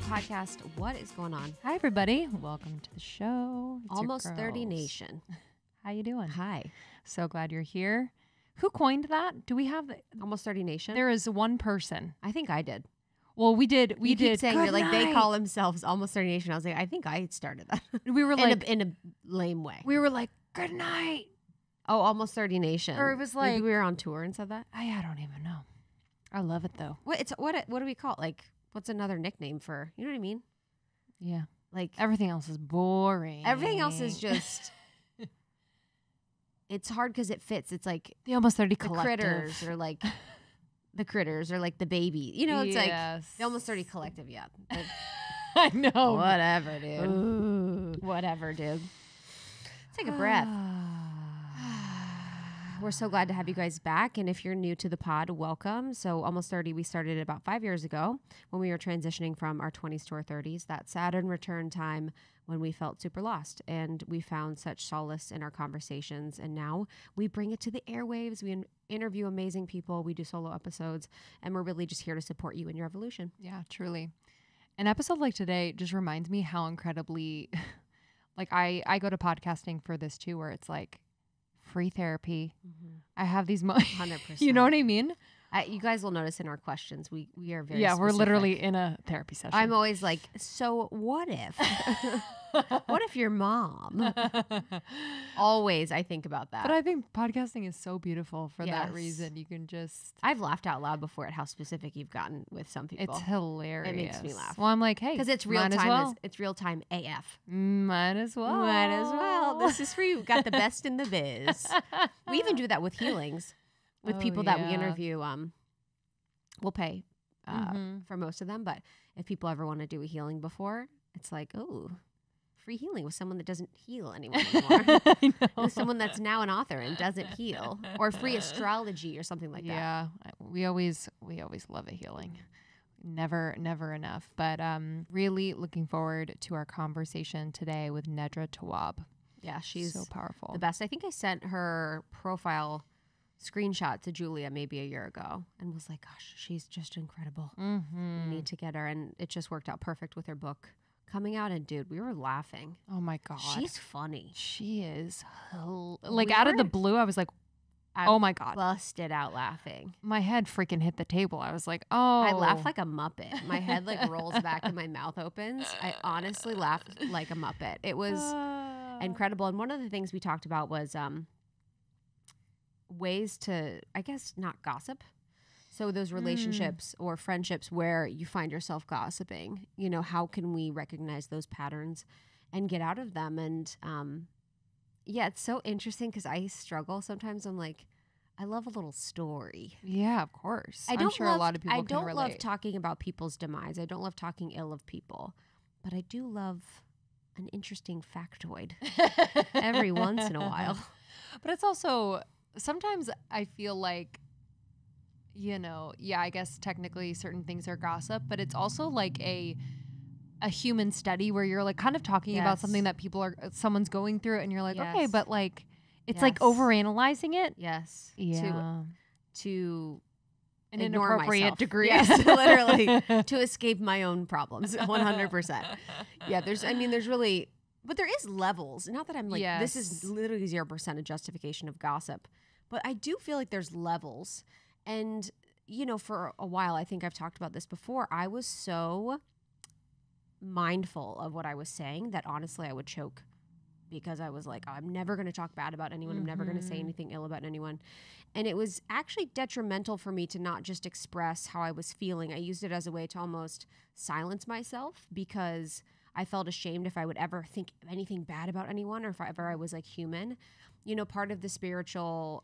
podcast. What is going on? Hi, everybody. Welcome to the show. It's Almost 30 Nation. How you doing? Hi. So glad you're here. Who coined that? Do we have... Almost 30 Nation? There is one person. I think I did. Well, we did. You did. keep saying Good that, like night. they call themselves Almost 30 Nation. I was like, I think I started that. We were like... in a lame way. We were like, good night. Oh, Almost 30 Nation. Or it was like... Maybe we were on tour and said that? I don't even know. I love it, though. What do we call it? Like, what's another nickname for... You know what I mean? Yeah. Like... Everything else is boring. Everything else is just... It's hard because it fits. It's like... The Almost 30 the collective. critters or like... The critters or like the baby. You know, it's like... Yes. The Almost 30 collective, yeah. I know. Whatever, dude. Ooh. Whatever, dude. Take a breath. We're so glad to have you guys back. And if you're new to the pod, welcome. So Almost 30, we started about 5 years ago when we were transitioning from our 20s to our 30s, that Saturn return time when we felt super lost. And we found such solace in our conversations. And now we bring it to the airwaves. We interview amazing people. We do solo episodes. And we're really just here to support you in your evolution. Yeah, truly. An episode like today just reminds me how incredibly, like I go to podcasting for this too, where it's like free therapy. Mm-hmm. I have these 100%. You know what I mean? You guys will notice in our questions, we are very we're specific. literally in a therapy session. I'm always like, so what if? What if your mom? Always I think about that. But I think podcasting is so beautiful for that Yes. reason. You can just... I've laughed out loud before at how specific you've gotten with some people. It's hilarious. It makes me laugh. Well, I'm like, hey, Because it's real might as time. well. It's real time AF. Might as well. Might as well. This is for you. Got the best in the biz. We even do that with healings. With Oh, people that we yeah. interview, we'll pay for most of them. But if people ever want to do a healing before, it's like, oh, free healing with someone that doesn't heal anyone anymore. I know. With someone that's now an author and doesn't heal, or free astrology or something like that. Yeah, we always love a healing. Never enough. But really looking forward to our conversation today with Nedra Tawwab. Yeah, she's so powerful. the best. I think I sent her profile screenshot to Julia maybe a year ago and was like, gosh, she's just incredible. Mm-hmm. We need to get her. And it just worked out perfect with her book coming out. And dude, we were laughing. Oh my God. She's funny. She is like out of the blue. I was like, oh my God. Busted out laughing. My head freaking hit the table. I was like, oh. I laugh like a Muppet. My head like rolls back and my mouth opens. I honestly laughed like a Muppet. It was incredible. And one of the things we talked about was ways to, I guess, not gossip. So those relationships or friendships where you find yourself gossiping, you know, how can we recognize those patterns and get out of them? And yeah, it's so interesting because I struggle. Sometimes I'm like, I love a little story. Yeah, of course. I'm sure a lot of people I can don't relate. love talking about people's demise. I don't love talking ill of people. But I do love an interesting factoid every once in a while. But it's also, sometimes I feel like, you know, yeah, I guess technically certain things are gossip, but it's also like a human study where you're like kind of talking about something that someone's going through and you're like, okay, but like, it's like overanalyzing it. Yes. Yeah. To an ignore inappropriate myself. degree. Yes, literally. To escape my own problems. 100%. Yeah, there's really, but there is levels. Not that I'm like, this is literally 0% a justification of gossip, but I do feel like there's levels. And, you know, for a while, I think I've talked about this before, I was so mindful of what I was saying that honestly I would choke because I was like, oh, I'm never going to talk bad about anyone. I'm never going to say anything ill about anyone. And it was actually detrimental for me to not just express how I was feeling. I used it as a way to almost silence myself because I felt ashamed if I would ever think anything bad about anyone or if ever I was like human. You know, part of the spiritual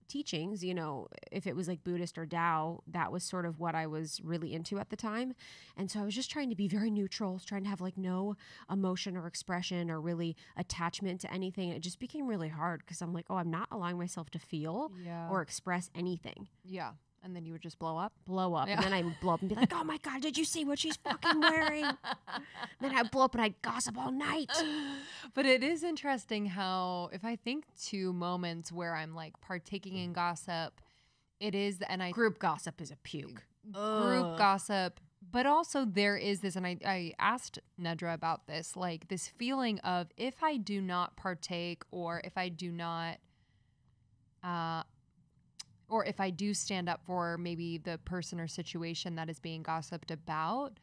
teachings, you know, if it was like Buddhist or Tao, that was sort of what I was really into at the time. And so I was just trying to be very neutral, trying to have like no emotion or expression or really attachment to anything. And it just became really hard because I'm like, oh, I'm not allowing myself to feel or express anything. Yeah. And then you would just blow up. Yeah. And then I'd blow up and be like, oh my God, did you see what she's fucking wearing? Then I'd blow up and I'd gossip all night. But it is interesting how, if I think to moments where I'm like partaking in gossip, it is, and Group gossip is a puke. Group gossip, But also there is this, and I asked Nedra about this, like this feeling of if I do not partake, or if I do not, or if I do stand up for maybe the person or situation that is being gossiped about,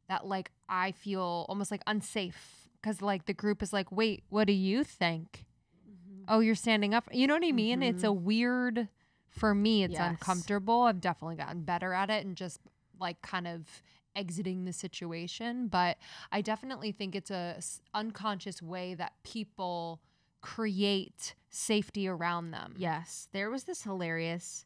that like I feel almost like unsafe because like the group is like, wait, what do you think? Mm-hmm. Oh, you're standing up. You know what I mean? Mm-hmm. It's a weird, for me, it's uncomfortable. I've definitely gotten better at it and just like kind of exiting the situation. But I definitely think it's a unconscious way that people create safety around them. Yes. There was this hilarious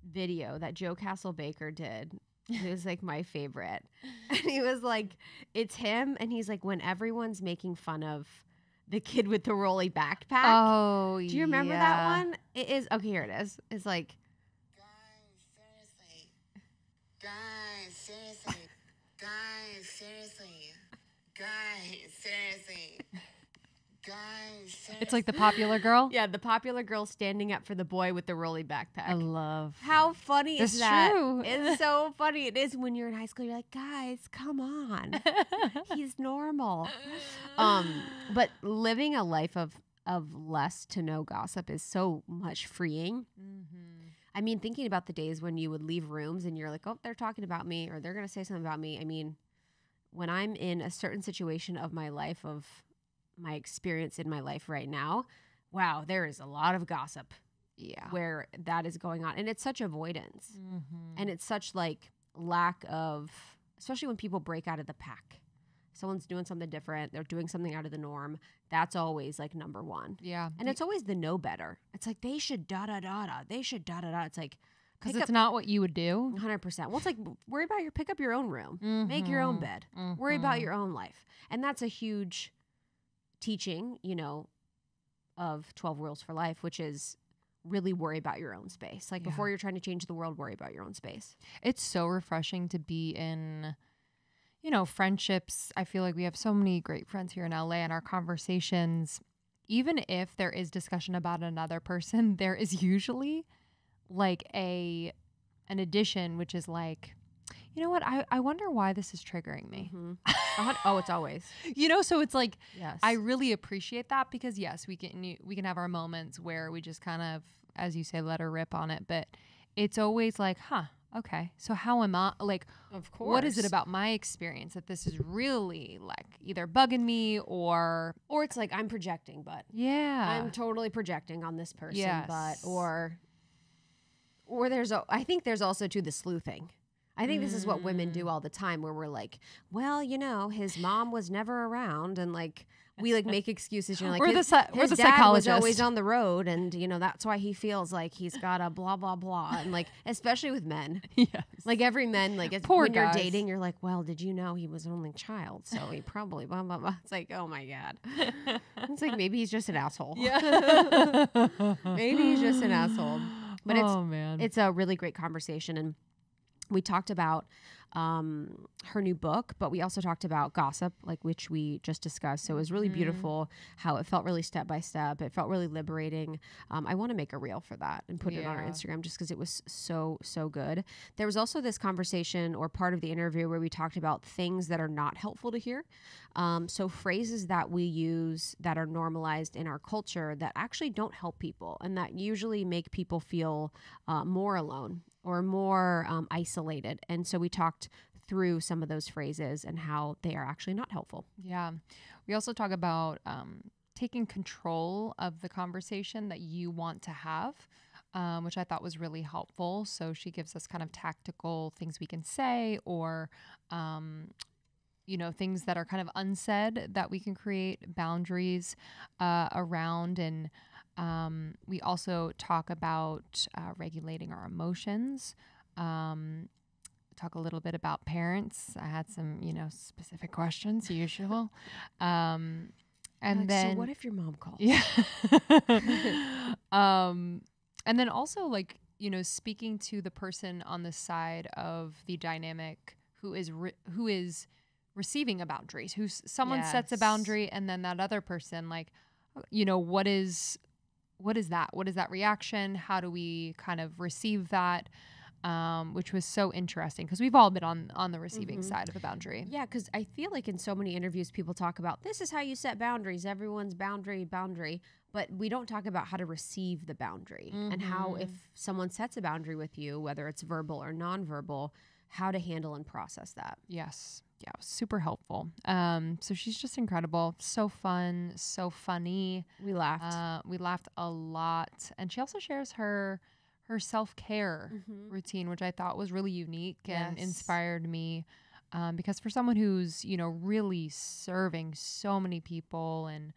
video that Joe Castle-Baker did. It was like my favorite. And he was like, it's him. And he's like, when everyone's making fun of the kid with the rolly backpack. Oh, do you remember that one? It is. Okay, here it is. It's like, guys, seriously. It's like the popular girl. Yeah, the popular girl standing up for the boy with the rolly backpack. I love. How funny is that? True. It's so funny. It is when you're in high school. You're like, guys, come on. He's normal. But living a life of less to no gossip is so much freeing. Mm-hmm. I mean, thinking about the days when you would leave rooms and you're like, oh, they're talking about me, or they're going to say something about me. I mean, when I'm in a certain situation of my life, of my experience in my life right now, wow, there is a lot of gossip. Yeah. Where that is going on. And it's such avoidance. Mm-hmm. And it's such like lack of, especially when people break out of the pack. Someone's doing something different. They're doing something out of the norm. That's always like number one. Yeah. And it's always the know better. It's like, they should da-da-da-da. They should da-da-da. It's like, because it's not what you would do. 100%. Well, it's like, pick up your own room. Mm-hmm. Make your own bed. Mm-hmm. Worry about your own life. And that's a huge teaching, you know, of 12 Rules for Life, which is really worry about your own space. Like before you're trying to change the world, worry about your own space. It's so refreshing to be in, you know, friendships. I feel like we have so many great friends here in LA, and our conversations, even if there is discussion about another person, there is usually like an addition, which is like, you know what? I wonder why this is triggering me. Mm-hmm. Oh, it's always. You know, so it's like, yes. I really appreciate that because yes, we can have our moments where we just kind of, as you say, let her rip on it. But it's always like, okay, so how am I, like, of course, what is it about my experience that this is really like either bugging me or it's like I'm projecting, but I'm totally projecting on this person, but or I think there's also too the sleuthing. I think this is what women do all the time, where we're like, well, you know, his mom was never around, and like we like make excuses. You're like, we're his the dad psychologist. Was always on the road, and you know that's why he feels like he's got a blah blah blah, and like especially with men, yes, like every man, like when you're dating, you're like, well, did you know he was an only child, so he probably blah blah blah. It's like, oh my god, it's like maybe he's just an asshole. Yeah, maybe he's just an asshole. But man, it's a really great conversation. And we talked about her new book, but we also talked about gossip, like which we just discussed. So it was really beautiful how it felt really step by step. It felt really liberating. I want to make a reel for that and put it on our Instagram just because it was so, so good. There was also this conversation or part of the interview where we talked about things that are not helpful to hear. So phrases that we use that are normalized in our culture that actually don't help people and that usually make people feel more alone or more isolated. And so we talked through some of those phrases and how they are actually not helpful. Yeah. We also talk about taking control of the conversation that you want to have, which I thought was really helpful. So she gives us kind of tactical things we can say or, you know, things that are kind of unsaid that we can create boundaries around. And we also talk about regulating our emotions, talk a little bit about parents. I had some, you know, specific questions, usual. And like, then, so what if your mom calls? Yeah. And then also like, you know, speaking to the person on the side of the dynamic who is receiving a boundary, someone sets a boundary and then that other person, like, you know, what is that? What is that reaction? How do we kind of receive that? which was so interesting because we've all been on the receiving side of a boundary. Yeah, because I feel like in so many interviews, people talk about this is how you set boundaries. Everyone's boundary, but we don't talk about how to receive the boundary and how if someone sets a boundary with you, whether it's verbal or nonverbal, how to handle and process that. Yes. Yeah, it was super helpful. So she's just incredible. So fun, so funny. We laughed. We laughed a lot. And she also shares her self-care routine, which I thought was really unique and inspired me. Because for someone who's, really serving so many people and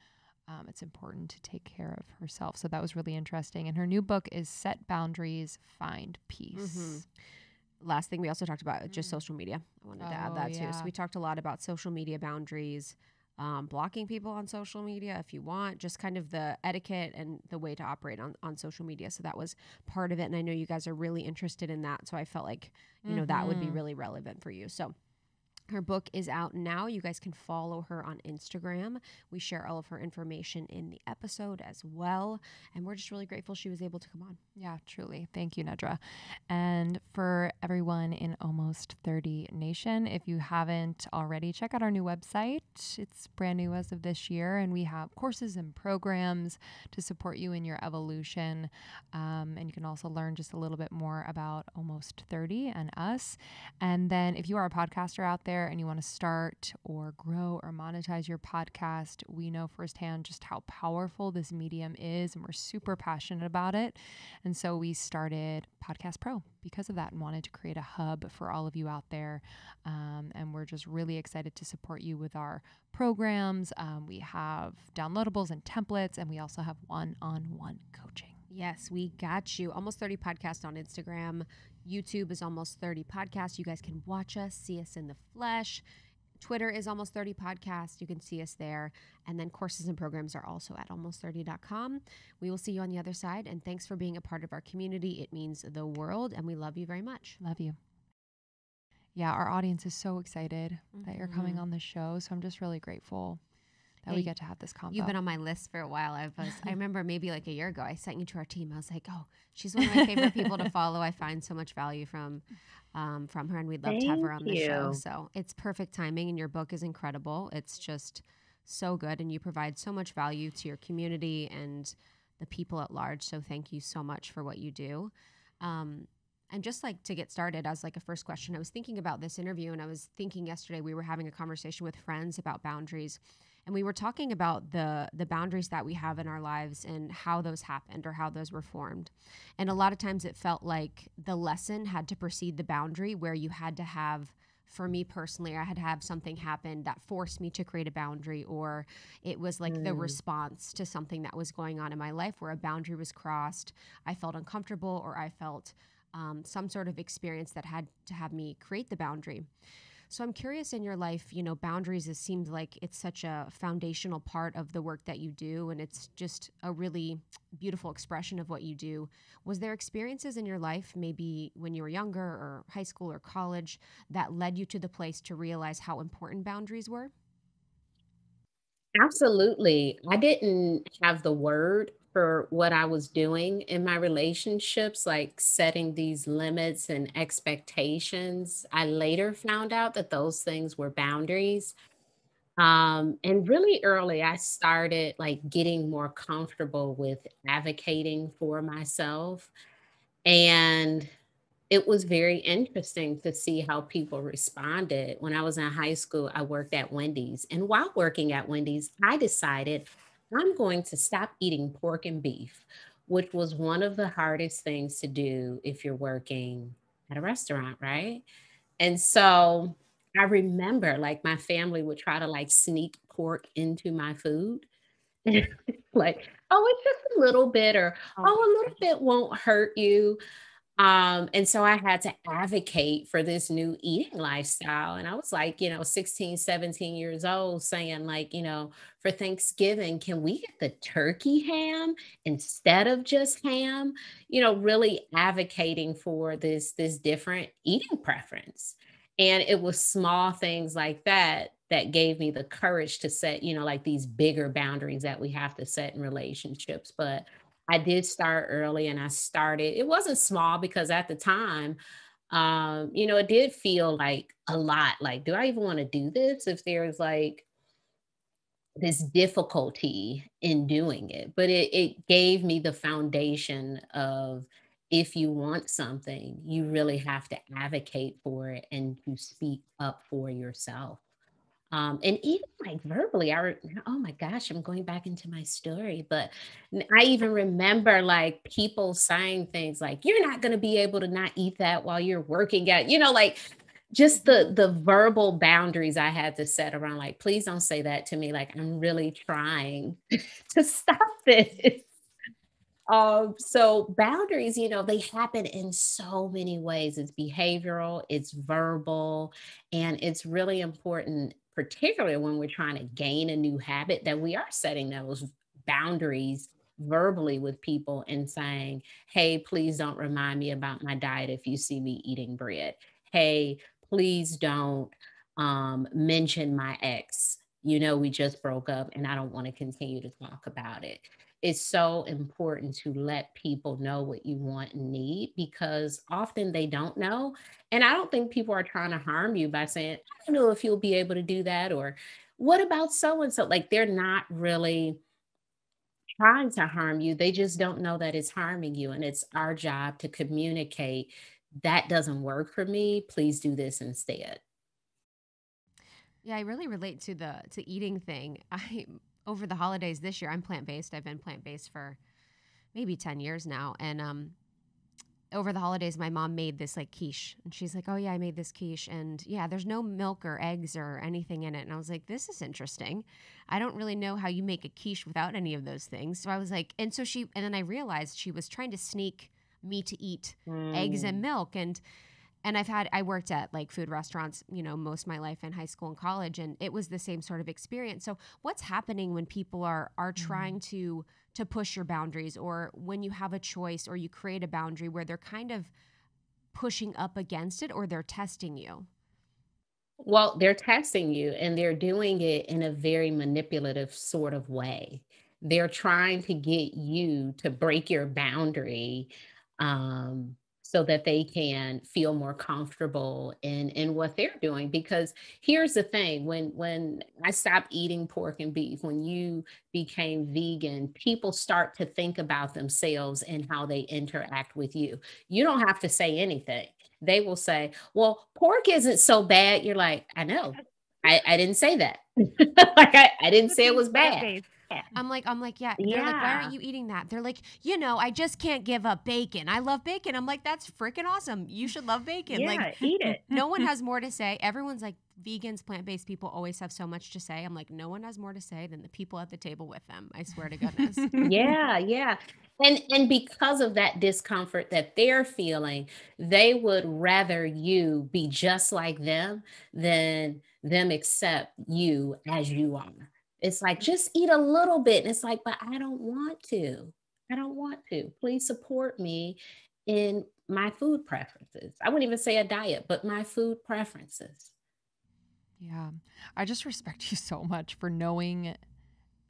it's important to take care of herself. So that was really interesting. And her new book is Set Boundaries, Find Peace. Last thing we also talked about, just social media. I wanted to add that too. So we talked a lot about social media boundaries, blocking people on social media if you want, just kind of the etiquette and the way to operate on social media. So that was part of it. And I know you guys are really interested in that. So I felt like, that would be really relevant for you. So her book is out now. You guys can follow her on Instagram. We share all of her information in the episode as well. And we're just really grateful she was able to come on. Yeah, truly. Thank you, Nedra. And for everyone in Almost 30 Nation, if you haven't already, check out our new website. It's brand new as of this year, and we have courses and programs to support you in your evolution. And you can also learn just a little bit more about Almost 30 and us. And then if you are a podcaster out there and you want to start or grow or monetize your podcast, we know firsthand just how powerful this medium is, and we're super passionate about it. And so we started Podcast Pro because of that and wanted to create a hub for all of you out there. And we're just really excited to support you with our programs. We have downloadables and templates, and we also have one-on-one coaching. Yes, we got you. Almost 30 Podcast on Instagram. YouTube is Almost 30 Podcast. You guys can watch us, see us in the flesh. Twitter is Almost 30 Podcast. You can see us there. And then courses and programs are also at almost30.com. We will see you on the other side. And thanks for being a part of our community. It means the world. And we love you very much. Love you. Yeah, our audience is so excited that you're coming on the show. So I'm just really grateful that we get to have this convo. You've been on my list for a while. I remember maybe like a year ago, I sent you to our team. I was like, oh, she's one of my favorite people to follow. I find so much value from her, and we'd love to have her on the show. So it's perfect timing, and your book is incredible. It's just so good, and you provide so much value to your community and the people at large. So thank you so much for what you do. And just like to get started, as like a first question, I was thinking about this interview, and I was thinking yesterday we were having a conversation with friends about boundaries. And we were talking about the boundaries that we have in our lives and how those happened or how those were formed. And a lot of times it felt like the lesson had to precede the boundary, where you had to have, for me personally, I had to have something happen that forced me to create a boundary, or it was like the response to something that was going on in my life where a boundary was crossed. I felt uncomfortable, or I felt some sort of experience that had to have me create the boundary. So I'm curious, in your life, boundaries, it seems like it's such a foundational part of the work that you do, and it's just a really beautiful expression of what you do. Was there experiences in your life, maybe when you were younger or high school or college, that led you to the place to realize how important boundaries were? Absolutely. I didn't have the word for what I was doing in my relationships, like setting these limits and expectations. I later found out that those things were boundaries. And really early, I started like getting more comfortable with advocating for myself. And it was very interesting to see how people responded. When I was in high school, I worked at Wendy's. And while working at Wendy's, I decided I'm going to stop eating pork and beef, which was one of the hardest things to do if you're working at a restaurant, right? And so I remember like my family would try to like sneak pork into my food. Like, oh, it's just a little bit, or Oh oh, my a little goodness. bit won't hurt you. And so I had to advocate for this new eating lifestyle. And I was like, 16, 17 years old saying like, for Thanksgiving, can we get the turkey ham instead of just ham? Really advocating for this different eating preference. And it was small things like that that gave me the courage to set, like these bigger boundaries that we have to set in relationships. But I did start early and I started, it wasn't small because at the time, it did feel like a lot. Like, do I even want to do this if there's like this difficulty in doing it? But it gave me the foundation of, if you want something, you really have to advocate for it and to speak up for yourself. And even like verbally, oh my gosh, I'm going back into my story, but I even remember like people saying things like, "You're not going to be able to not eat that while you're working out," like just the verbal boundaries I had to set around, like, please don't say that to me. Like, I'm really trying to stop this. So boundaries, they happen in so many ways. It's behavioral, it's verbal, and it's really important, particularly when we're trying to gain a new habit, that we are setting those boundaries verbally with people and saying, hey, please don't remind me about my diet if you see me eating bread. Hey, please don't mention my ex. We just broke up and I don't want to continue to talk about it. It's so important to let people know what you want and need, because often they don't know. And I don't think people are trying to harm you by saying, I don't know if you'll be able to do that, or what about so and so? Like, they're not really trying to harm you. They just don't know that it's harming you. And it's our job to communicate, that doesn't work for me. Please do this instead. Yeah, I really relate to the eating thing. I over the holidays this year, I'm plant-based. I've been plant-based for maybe 10 years now. And over the holidays, my mom made this like quiche. And she's like, "Oh yeah, I made this quiche. And yeah, there's no milk or eggs or anything in it." And I was like, "This is interesting. I don't really know how you make a quiche without any of those things." So I was like, and then I realized she was trying to sneak me to eat eggs and milk. And I worked at like food restaurants, most of my life in high school and college, and it was the same sort of experience. So what's happening when people are trying to push your boundaries, or when you have a choice or you create a boundary where they're kind of pushing up against it, or they're testing you? Well, they're testing you and they're doing it in a very manipulative sort of way. They're trying to get you to break your boundary, so that they can feel more comfortable in what they're doing. Because here's the thing, when I stopped eating pork and beef, when you became vegan, people start to think about themselves and how they interact with you. You don't have to say anything. They will say, well, pork isn't so bad. You're like, I know. I didn't say that. Like, I didn't say it was bad. I'm like, yeah. They're like, "Why aren't Yeah. you eating that?" They're like, "I just can't give up bacon. I love bacon." I'm like, "That's freaking awesome. You should love bacon." Like, Yeah, eat it. no one has more to say. Everyone's like, vegans, plant-based people always have so much to say. I'm like, no one has more to say than the people at the table with them. I swear to goodness. Yeah, yeah. And because of that discomfort that they're feeling, they would rather you be just like them than them accept you as you are. It's like, just eat a little bit. And it's like, but I don't want to. I don't want to. Please support me in my food preferences. I wouldn't even say a diet, but my food preferences. Yeah. I just respect you so much for knowing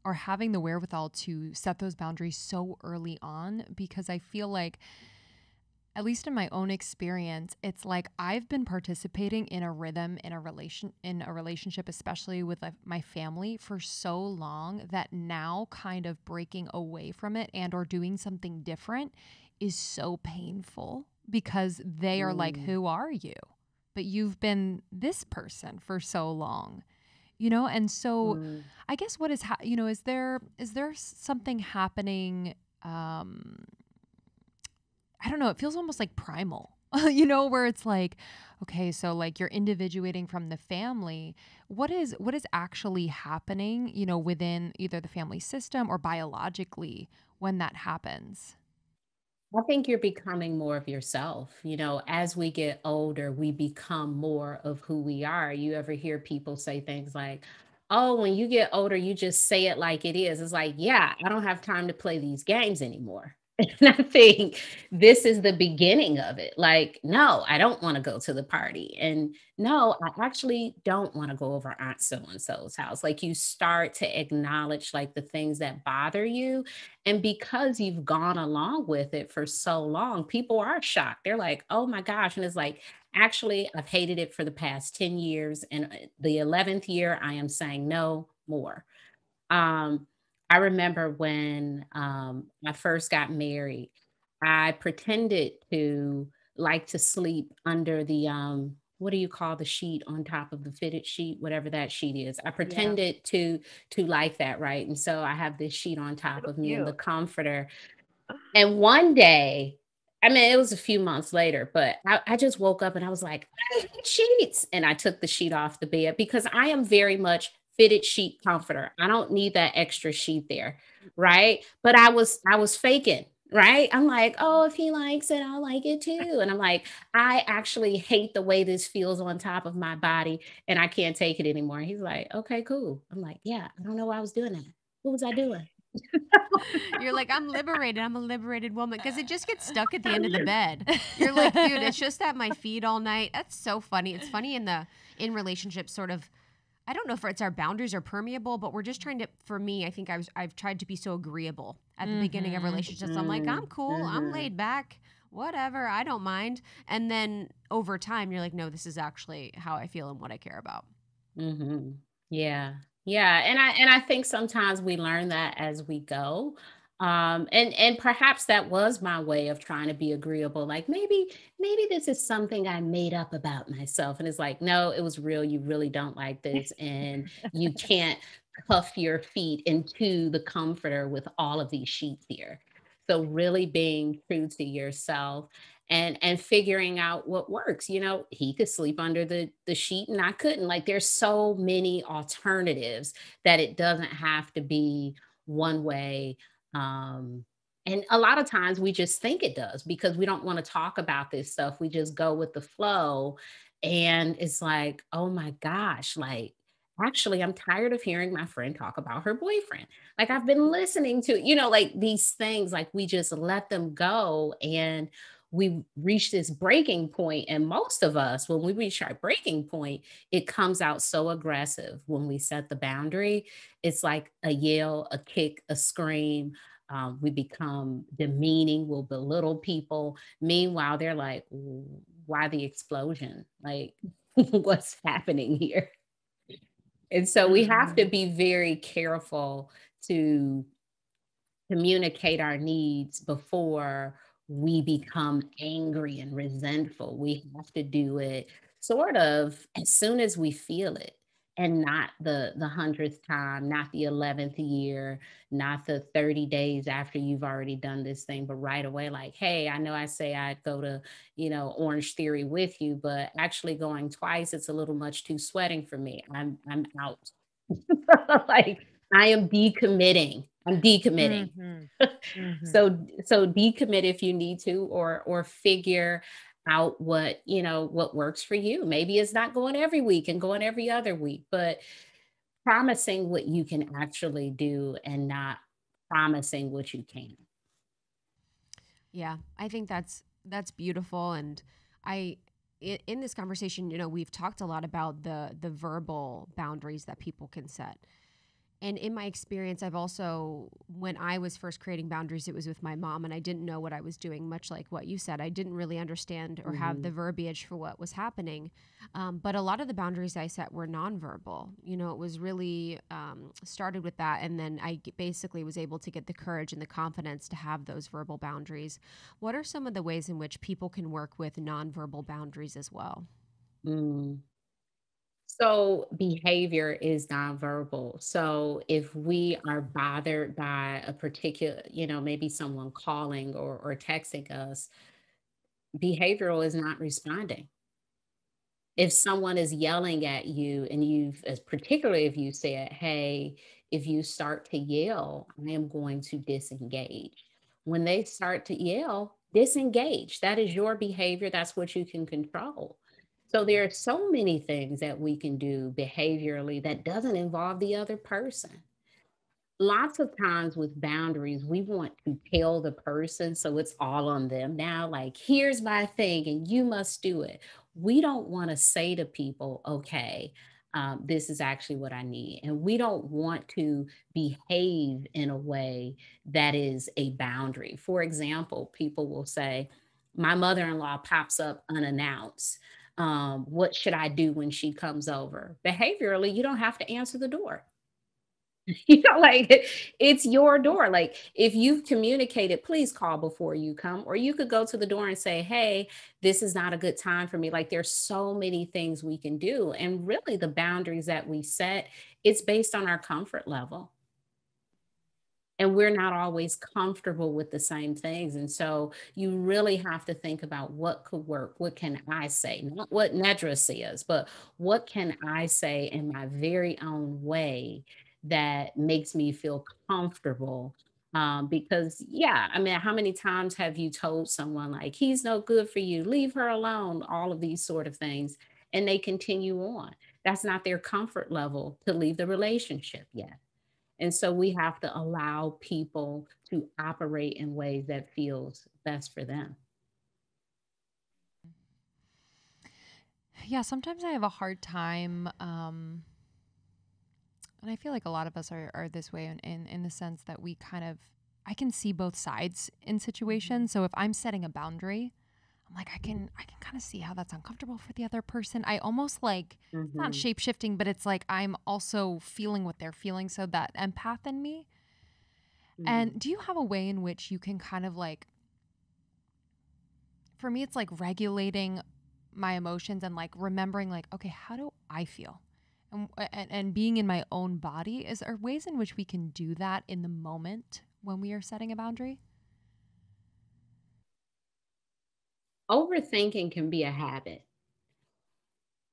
or having the wherewithal to set those boundaries so early on, because I feel like, at least in my own experience, it's like I've been participating in a rhythm in a relationship, especially with like my family, for so long that now kind of breaking away from it and or doing something different is so painful, because they are like, Mm, "Who are you?" But you've been this person for so long. And so mm. I guess what is there something happening, um I don't know, it feels almost like primal, where it's like, okay, so like you're individuating from the family. What is actually happening, within either the family system or biologically when that happens? I think you're becoming more of yourself. As we get older, we become more of who we are. You ever hear people say things like, oh, when you get older, you just say it like it is. It's like, yeah, I don't have time to play these games anymore. And I think this is the beginning of it. Like, no, I don't want to go to the party. And no, I actually don't want to go over Aunt so and so's house. Like, you start to acknowledge like the things that bother you. And because you've gone along with it for so long, people are shocked. They're like, oh my gosh. And it's like, actually, I've hated it for the past 10 years. And the 11th year, I am saying no more. Um, I remember when I first got married, I pretended to like to sleep under the what do you call the sheet on top of the fitted sheet, whatever that sheet is. I Yeah. pretended to like that, right? And so I have this sheet on top So of me and the cute. comforter. And one day, I mean, it was a few months later, but I just woke up and I was like, I hate sheets. And I took the sheet off the bed because I am very much fitted sheet comforter. I don't need that extra sheet there. Right. But I was faking. Right. I'm like, oh, if he likes it, I'll like it too. And I'm like, I actually hate the way this feels on top of my body and I can't take it anymore. He's like, okay, cool. I'm like, yeah, I don't know why I was doing that. What was I doing? You're like, I'm liberated. I'm a liberated woman. Because it just gets stuck at the end of the bed. You're like, dude, it's just at my feet all night. That's so funny. It's funny in relationships, sort of. I don't know if it's our boundaries are permeable, but we're just trying to. For me, I think I've tried to be so agreeable at the beginning of relationships. I'm like, I'm cool. I'm Mhm. laid back. Whatever. I don't mind. And then over time, you're like, no, this is actually how I feel and what I care about. Mhm. Yeah. Yeah, and I think sometimes we learn that as we go. And perhaps that was my way of trying to be agreeable. Like, maybe this is something I made up about myself. And it's like, no, it was real. You really don't like this. And you can't cuff your feet into the comforter with all of these sheets here. So really being true to yourself and figuring out what works. He could sleep under the sheet and I couldn't. Like, there's so many alternatives that it doesn't have to be one way. um and a lot of times we just think it does because we don't want to talk about this stuff. We just go with the flow. And it's like, oh my gosh, like, actually, I'm tired of hearing my friend talk about her boyfriend. Like, I've been listening to, like, these things, like, we just let them go. And we reach this breaking point. And most of us, when we reach our breaking point, it comes out so aggressive when we set the boundary. It's like a yell, a kick, a scream. We become demeaning, we'll belittle people. Meanwhile, they're like, why the explosion? Like, what's happening here? And so we have to Mhm. be very careful to communicate our needs before we become angry and resentful. We have to do it sort of as soon as we feel it, and not the 100th time, not the 11th year, not the 30 days after you've already done this thing, but right away, like, hey, I know I say I'd go to, Orange Theory with you, but actually going twice, it's a little much too sweating for me. I'm out. Like, I am decommitting. I'm decommitting. Mhm. Mhm. So decommit if you need to, or figure out what works for you. Maybe it's not going every week and going every other week, but promising what you can actually do and not promising what you can. Yeah, I think that's beautiful, and I in this conversation, we've talked a lot about the verbal boundaries that people can set. And in my experience, I've also, when I was first creating boundaries, it was with my mom, and I didn't know what I was doing, much like what you said. I didn't really understand or have the Mhm. verbiage for what was happening. But a lot of the boundaries I set were nonverbal. It was really started with that. And then basically was able to get the courage and the confidence to have those verbal boundaries. What are some of the ways in which people can work with nonverbal boundaries as well? Mm. So behavior is nonverbal. So if we are bothered by a particular, maybe someone calling or texting us, behavioral is not responding. If someone is yelling at you and particularly if you said, hey, if you start to yell, I am going to disengage. When they start to yell, disengage. That is your behavior. That's what you can control. So there are so many things that we can do behaviorally that doesn't involve the other person. lots of times with boundaries, we want to tell the person, so it's all on them now. Like, here's my thing, and you must do it. We don't want to say to people, okay, this is actually what I need. And we don't want to behave in a way that is a boundary. For example, people will say, my mother in law pops up unannounced. What should I do when she comes over? Behaviorally, you don't have to answer the door. Like it's your door. Like if you've communicated, please call before you come, or you could go to the door and say, hey, this is not a good time for me. Like there's so many things we can do. And really the boundaries that we set, it's based on our comfort level. And we're not always comfortable with the same things. And so you really have to think about what could work. What can I say? Not what Nedra says, but what can I say in my very own way that makes me feel comfortable? Because, yeah, I mean, how many times have you told someone, like, he's no good for you, leave her alone, all of these sort of things, and they continue on? That's not their comfort level to leave the relationship yet. And so we have to allow people to operate in ways that feels best for them. Yeah, sometimes I have a hard time, and I feel like a lot of us are this way in the sense that we kind of, I can see both sides in situations. So if I'm setting a boundary, I'm like, I can kind of see how that's uncomfortable for the other person. I almost like, it's not Mhm. shape shifting, but it's like I'm also feeling what they're feeling. So that empath in me. Mhm. And do you have a way in which you can kind of like, for me, it's like regulating my emotions and like remembering, like, okay, how do I feel? And being in my own body. Is there ways in which we can do that in the moment when we are setting a boundary? Overthinking can be a habit.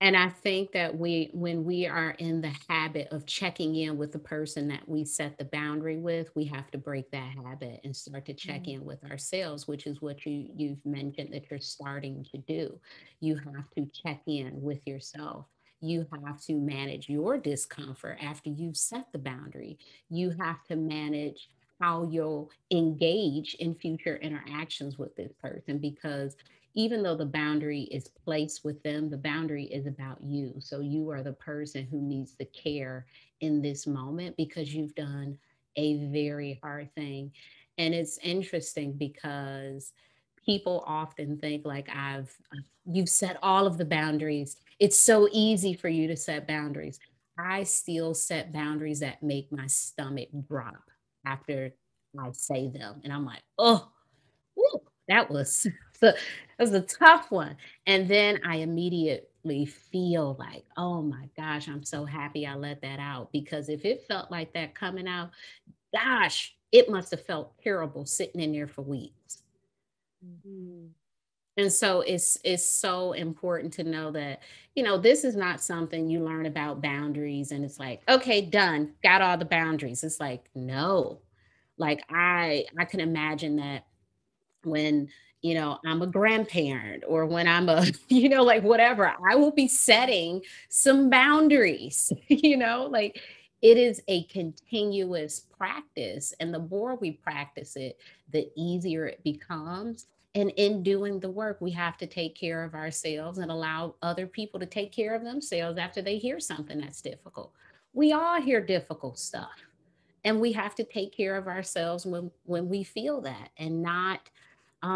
And I think that when we are in the habit of checking in with the person that we set the boundary with, we have to break that habit and start to check Mm. in with ourselves, which is what you've mentioned that you're starting to do. You have to check in with yourself. You have to manage your discomfort after you've set the boundary. You have to manage how you'll engage in future interactions with this person, because even though the boundary is placed with them, the boundary is about you. So you are the person who needs the care in this moment because you've done a very hard thing. And it's interesting because people often think like you've set all of the boundaries. It's so easy for you to set boundaries. I still set boundaries that make my stomach drop after I say them. And I'm like, oh, woo, that was that was a tough one. And then I immediately feel like, oh my gosh, I'm so happy I let that out. Because if it felt like that coming out, gosh, it must have felt terrible sitting in there for weeks. Mhm. And so it's so important to know that, this is not something you learn about boundaries and it's like, okay, done, got all the boundaries. It's like, no. Like I can imagine that when I'm a grandparent, or when I'm a like whatever, I will be setting some boundaries. Like it is a continuous practice, and the more we practice it, the easier it becomes. And in doing the work, we have to take care of ourselves and allow other people to take care of themselves after they hear something that's difficult. We all hear difficult stuff, and we have to take care of ourselves when we feel that, and not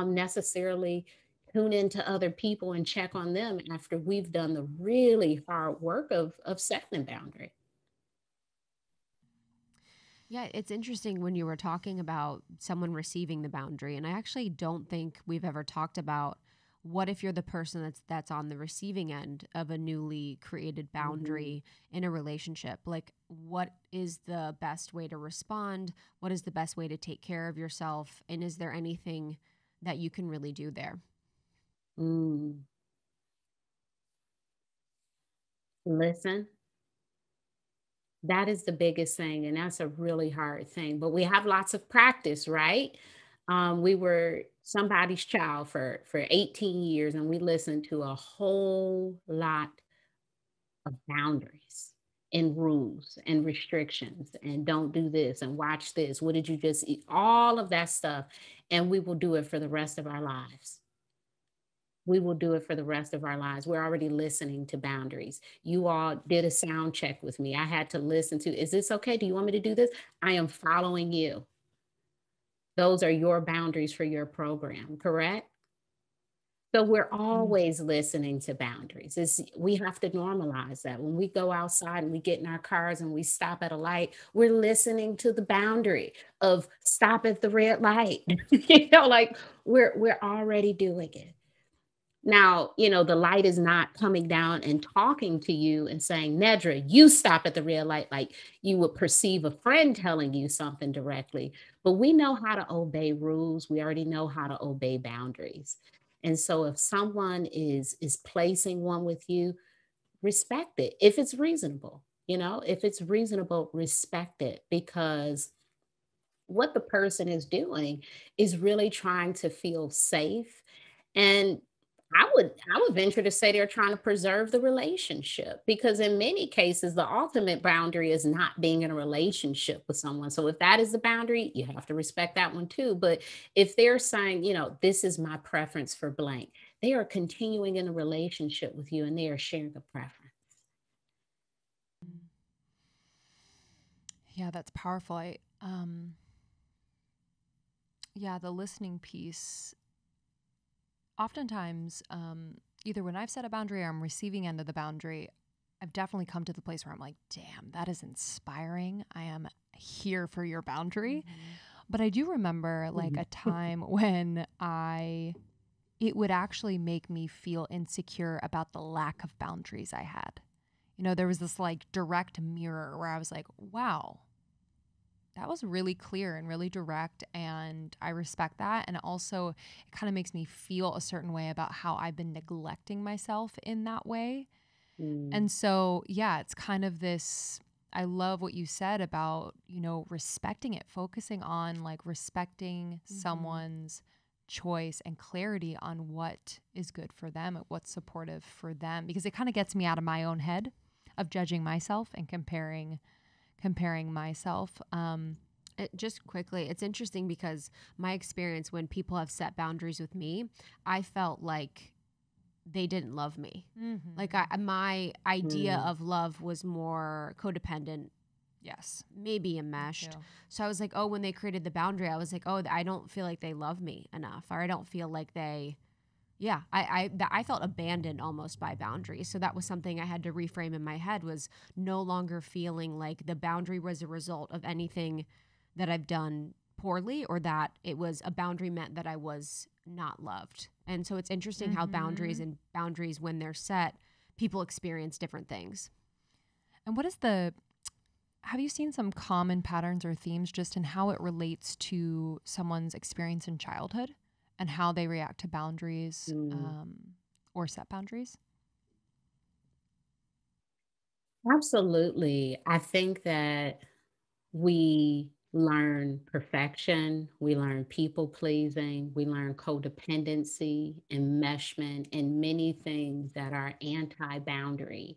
necessarily tune into other people and check on them after we've done the really hard work of setting a boundary. Yeah, it's interesting when you were talking about someone receiving the boundary, and I actually don't think we've ever talked about what if you're the person that's on the receiving end of a newly created Mhm. boundary in a relationship. Like, what is the best way to respond? What is the best way to take care of yourself? And is there anything that you can really do there? Mm. Listen, that is the biggest thing, and that's a really hard thing. But we have lots of practice, right? We were somebody's child for 18 years, and we listened to a whole lot of boundaries. and rules and restrictions and don't do this and watch this. What did you just eat? All of that stuff. And we will do it for the rest of our lives. We will do it for the rest of our lives. We're already listening to boundaries. You all did a sound check with me. I had to listen to, is this okay? Do you want me to do this? I am following you. Those are your boundaries for your program, correct? So we're always listening to boundaries. We have to normalize that. When we go outside and we get in our cars and we stop at a light, we're listening to the boundary of stop at the red light. Like we're already doing it. Now, the light is not coming down and talking to you and saying, Nedra, you stop at the red light, like you would perceive a friend telling you something directly. But we know how to obey rules. We already know how to obey boundaries. And so if someone is placing one with you, respect it. If it's reasonable, if it's reasonable, respect it, because what the person is doing is really trying to feel safe. And I would venture to say they're trying to preserve the relationship, because in many cases, the ultimate boundary is not being in a relationship with someone. So if that is the boundary, you have to respect that one too. But if they're saying, this is my preference for blank, they are continuing in a relationship with you and they are sharing a preference. Yeah, that's powerful. The listening piece. Oftentimes, either when I've set a boundary or I'm receiving end of the boundary, I've definitely come to the place where I'm like, damn, that is inspiring. I am here for your boundary. Mm-hmm. But I do remember like a time when it would actually make me feel insecure about the lack of boundaries I had. There was this like direct mirror where I was like, wow, that was really clear and really direct, and I respect that. And also it kind of makes me feel a certain way about how I've been neglecting myself in that way. And so, yeah, it's kind of this, I love what you said about, respecting it, focusing on like respecting someone's choice and clarity on what is good for them, what's supportive for them, because it kind of gets me out of my own head of judging myself and comparing myself. Just quickly, it's interesting because my experience when people have set boundaries with me, I felt like they didn't love me. Mm-hmm. Like my idea of love was more codependent. Yes. Maybe enmeshed. So I was like, oh, when they created the boundary, I was like, oh, I don't feel like they love me enough, or I don't feel like they... Yeah, I felt abandoned almost by boundaries. So that was something I had to reframe in my head, was no longer feeling like the boundary was a result of anything that I've done poorly, or that it was a boundary meant that I was not loved. And so it's interesting how boundaries, when they're set, people experience different things. And have you seen some common patterns or themes just in how it relates to someone's experience in childhood and how they react to boundaries or set boundaries? Absolutely. I think that we learn perfection, we learn people pleasing, we learn codependency, enmeshment, and many things that are anti-boundary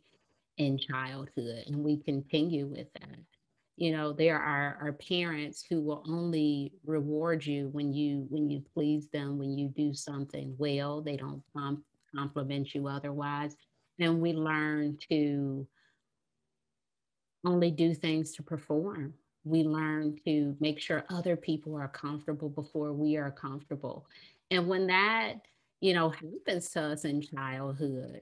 in childhood. And we continue with that. There are parents who will only reward you when you please them, when you do something well. They don't compliment you otherwise. And we learn to only do things to perform. We learn to make sure other people are comfortable before we are comfortable. And when that, happens to us in childhood,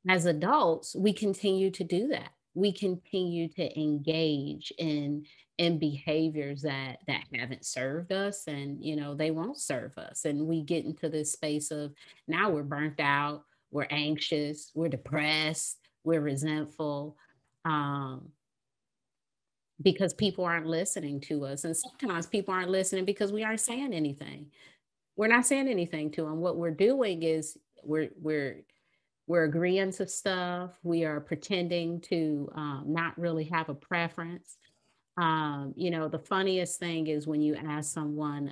as adults, we continue to do that. We continue to engage in behaviors that haven't served us, and they won't serve us. And we get into this space of, now we're burnt out, we're anxious, we're depressed, we're resentful. Because people aren't listening to us. And sometimes people aren't listening because we aren't saying anything. We're not saying anything to them. What we're doing is we're agreeing to stuff. We are pretending to not really have a preference. The funniest thing is when you ask someone,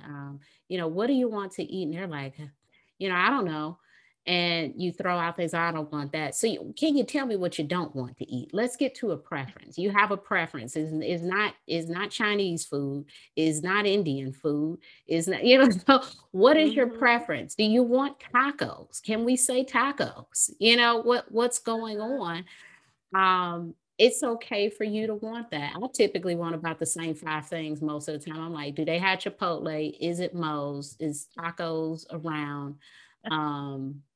what do you want to eat? And they're like, I don't know. and you throw out things, I don't want that. So can you tell me what you don't want to eat? Let's get to a preference. You have a preference. Is not Chinese food, is not Indian food, is not, so what is your preference? Do you want tacos? Can we say tacos? What's going on? It's okay for you to want that. I typically want about the same 5 things most of the time. I'm like, do they have Chipotle? Is it Moe's? Is tacos around?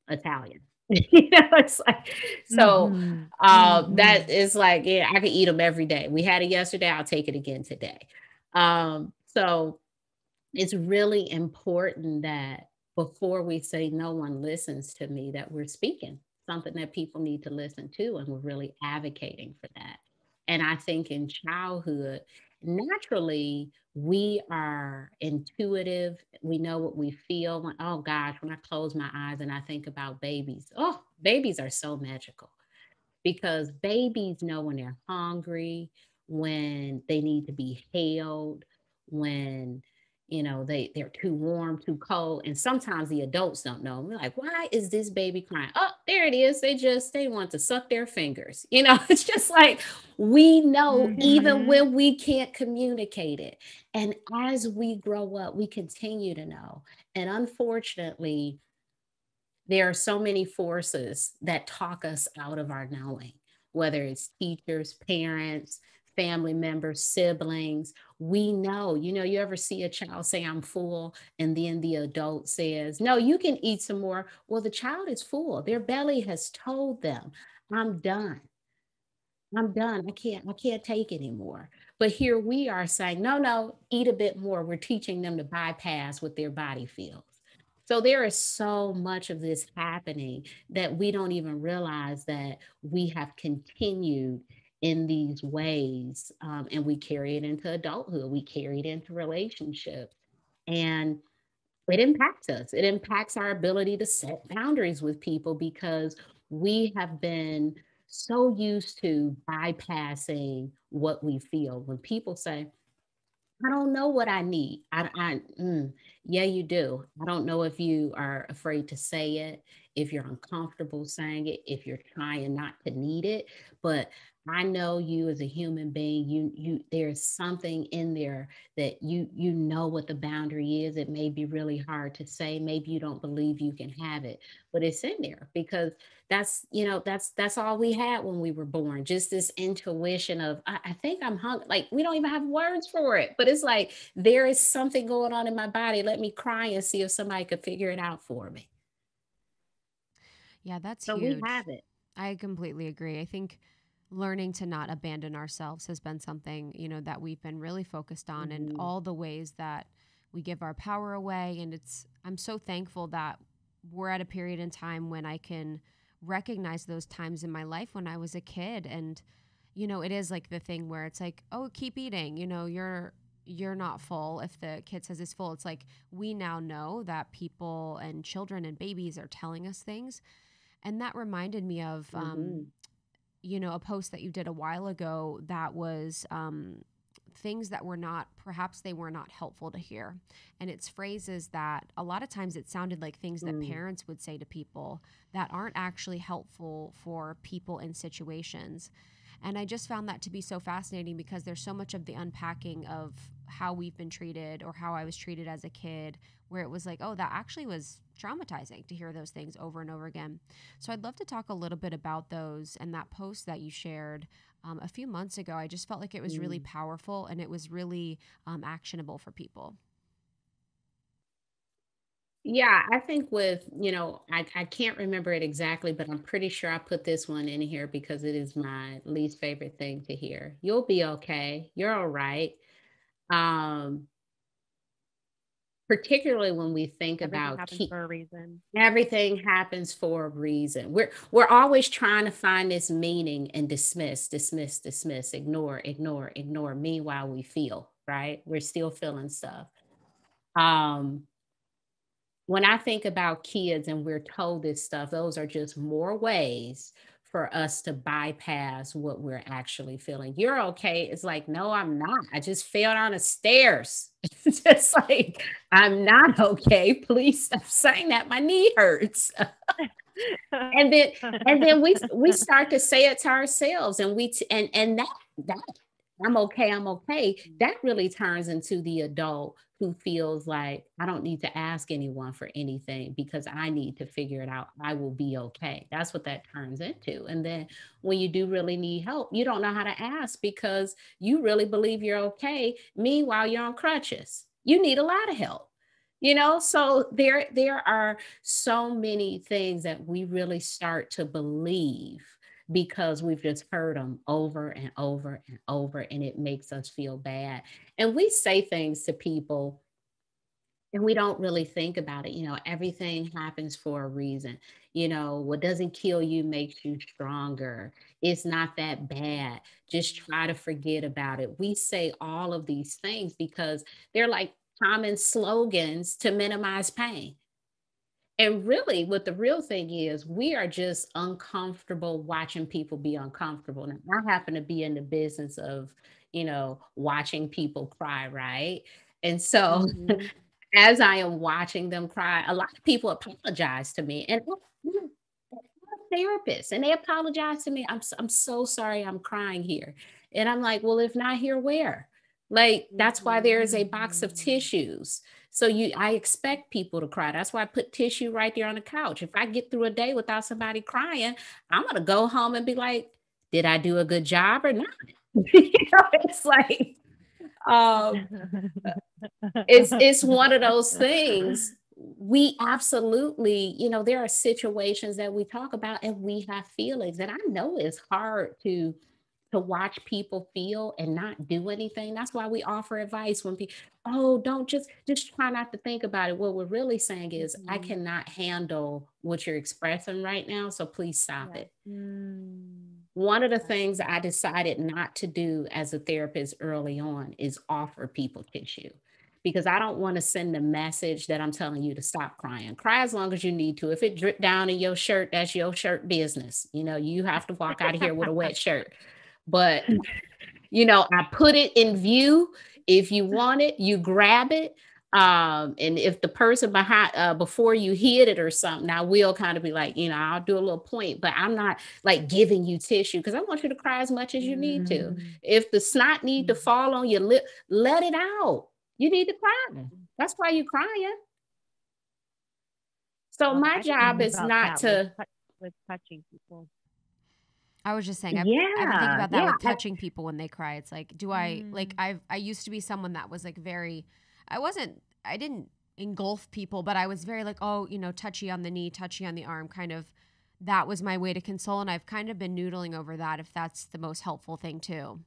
Italian. It's like, so that is like, yeah, I could eat them every day. We had it yesterday, I'll take it again today. So it's really important that before we say no one listens to me, that we're speaking something that people need to listen to, and we're really advocating for that. And I think in childhood, naturally, we are intuitive. We know what we feel. Oh gosh, when I close my eyes and I think about babies, oh, babies are so magical because babies know when they're hungry, when they need to be held, when they're too warm, too cold. And sometimes the adults don't know. We're like, why is this baby crying? Oh, there it is. They want to suck their fingers. It's just like we know even when we can't communicate it. And as we grow up, we continue to know. And unfortunately, there are so many forces that talk us out of our knowing, whether it's teachers, parents, family members, siblings. We know, you ever see a child say, I'm full, and then the adult says, no, you can eat some more. Well, the child is full. Their belly has told them, I'm done. I'm done. I can't take anymore. But here we are saying, no, eat a bit more. We're teaching them to bypass what their body feels. So there is so much of this happening that we don't even realize that we have continued in these ways. And we carry it into adulthood. We carry it into relationships. And it impacts us. It impacts our ability to set boundaries with people because we have been so used to bypassing what we feel. When people say, I don't know what I need. Yeah, you do. I don't know if you are afraid to say it, if you're uncomfortable saying it, if you're trying not to need it. But I know you as a human being, there's something in there that you know what the boundary is. It may be really hard to say. Maybe you don't believe you can have it, but it's in there because that's all we had when we were born. Just this intuition of I think I'm hungry. Like we don't even have words for it, but it's like there is something going on in my body. Let me cry and see if somebody could figure it out for me. Yeah, that's so huge. We have it. I completely agree. I think learning to not abandon ourselves has been something, that we've been really focused on, and all the ways that we give our power away. And I'm so thankful that we're at a period in time when I can recognize those times in my life when I was a kid. And, it is like the thing where it's like, oh, keep eating, you're not full. If the kid says it's full, it's like, we now know that people and children and babies are telling us things. And that reminded me of, a post that you did a while ago that was things that were not, perhaps they were not helpful to hear. And it's phrases that a lot of times it sounded like things that parents would say to people that aren't actually helpful for people in situations. And I just found that to be so fascinating because there's so much of the unpacking of how we've been treated or how I was treated as a kid, where it was like, oh, that actually was traumatizing to hear those things over and over again. So I'd love to talk a little bit about those and that post that you shared a few months ago. I just felt like it was really powerful and it was really actionable for people. Yeah, I think I can't remember it exactly, but I'm pretty sure I put this one in here because it is my least favorite thing to hear. You'll be okay. You're all right. Um, Particularly when we think Everything about happens for a reason. everything happens for a reason. We're always trying to find this meaning and dismiss, ignore, ignore, ignore. Meanwhile, we feel, right? We're still feeling stuff. Um, when I think about kids and we're told this stuff, those are just more ways for us to bypass what we're actually feeling. You're okay. It's like, no, I'm not. I just fell down the stairs. It's just like, I'm not okay. Please stop saying that. My knee hurts. And then we start to say it to ourselves, and that I'm okay. That really turns into the adult who feels like I don't need to ask anyone for anything because I need to figure it out. I will be okay. That's what that turns into. And then when you do really need help, you don't know how to ask because you really believe you're okay. Meanwhile, you're on crutches. You need a lot of help. So there are so many things that we really start to believe because we've just heard them over and over and over, and it makes us feel bad. And we say things to people and we don't really think about it. Everything happens for a reason. What doesn't kill you makes you stronger. It's not that bad. Just try to forget about it. We say all of these things because they're like common slogans to minimize pain. And really, what the real thing is, we are just uncomfortable watching people be uncomfortable. Now, I happen to be in the business of, watching people cry, right? And so, as I am watching them cry, a lot of people apologize to me, and therapists, and they apologize to me. I'm so sorry, I'm crying here, and I'm like, well, if not here, where? Like, that's why there is a box of tissues. So I expect people to cry. That's why I put tissue right there on the couch. If I get through a day without somebody crying, I'm going to go home and be like, did I do a good job or not? It's like, it's one of those things. We absolutely, there are situations that we talk about and we have feelings, and I know it's hard to watch people feel and not do anything. That's why we offer advice when people, don't just try not to think about it. What we're really saying is, I cannot handle what you're expressing right now, so please stop it. One of the things I decided not to do as a therapist early on is offer people tissue, because I don't want to send a message that I'm telling you to stop crying. Cry as long as you need to. If it dripped down in your shirt, that's your shirt business. You have to walk out of here with a wet shirt. But, I put it in view. If you want it, you grab it. And if the person behind, before you hit it or something, I will kind of be like, I'll do a little point, but I'm not like giving you tissue because I want you to cry as much as you need to. If the snot need to fall on your lip, let it out. You need to cry. That's why you're crying. So my job is not to with touching people. I was just saying, I've been thinking about that with touching people when they cry. It's like, I used to be someone that was like I didn't engulf people, but I was very like, touchy on the knee, touchy on the arm, kind of, that was my way to console. And I've kind of been noodling over that, if that's the most helpful thing too.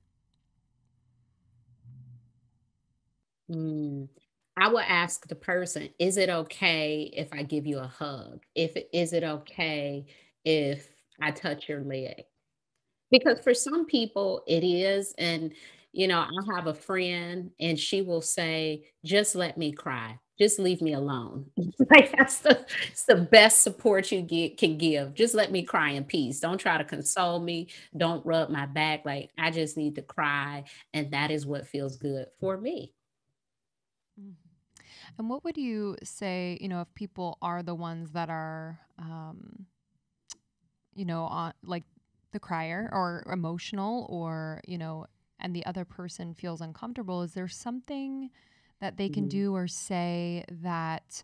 I will ask the person, is it okay if I give you a hug? Is it okay if I touch your leg? Because for some people it is. And, I have a friend and she will say, just let me cry. Just leave me alone. Like it's the best support you can give. Just let me cry in peace. Don't try to console me. Don't rub my back. Like, I just need to cry. And that is what feels good for me. And what would you say, if people are the ones that are, on like the crier or emotional, or, and the other person feels uncomfortable, is there something that they can do or say that,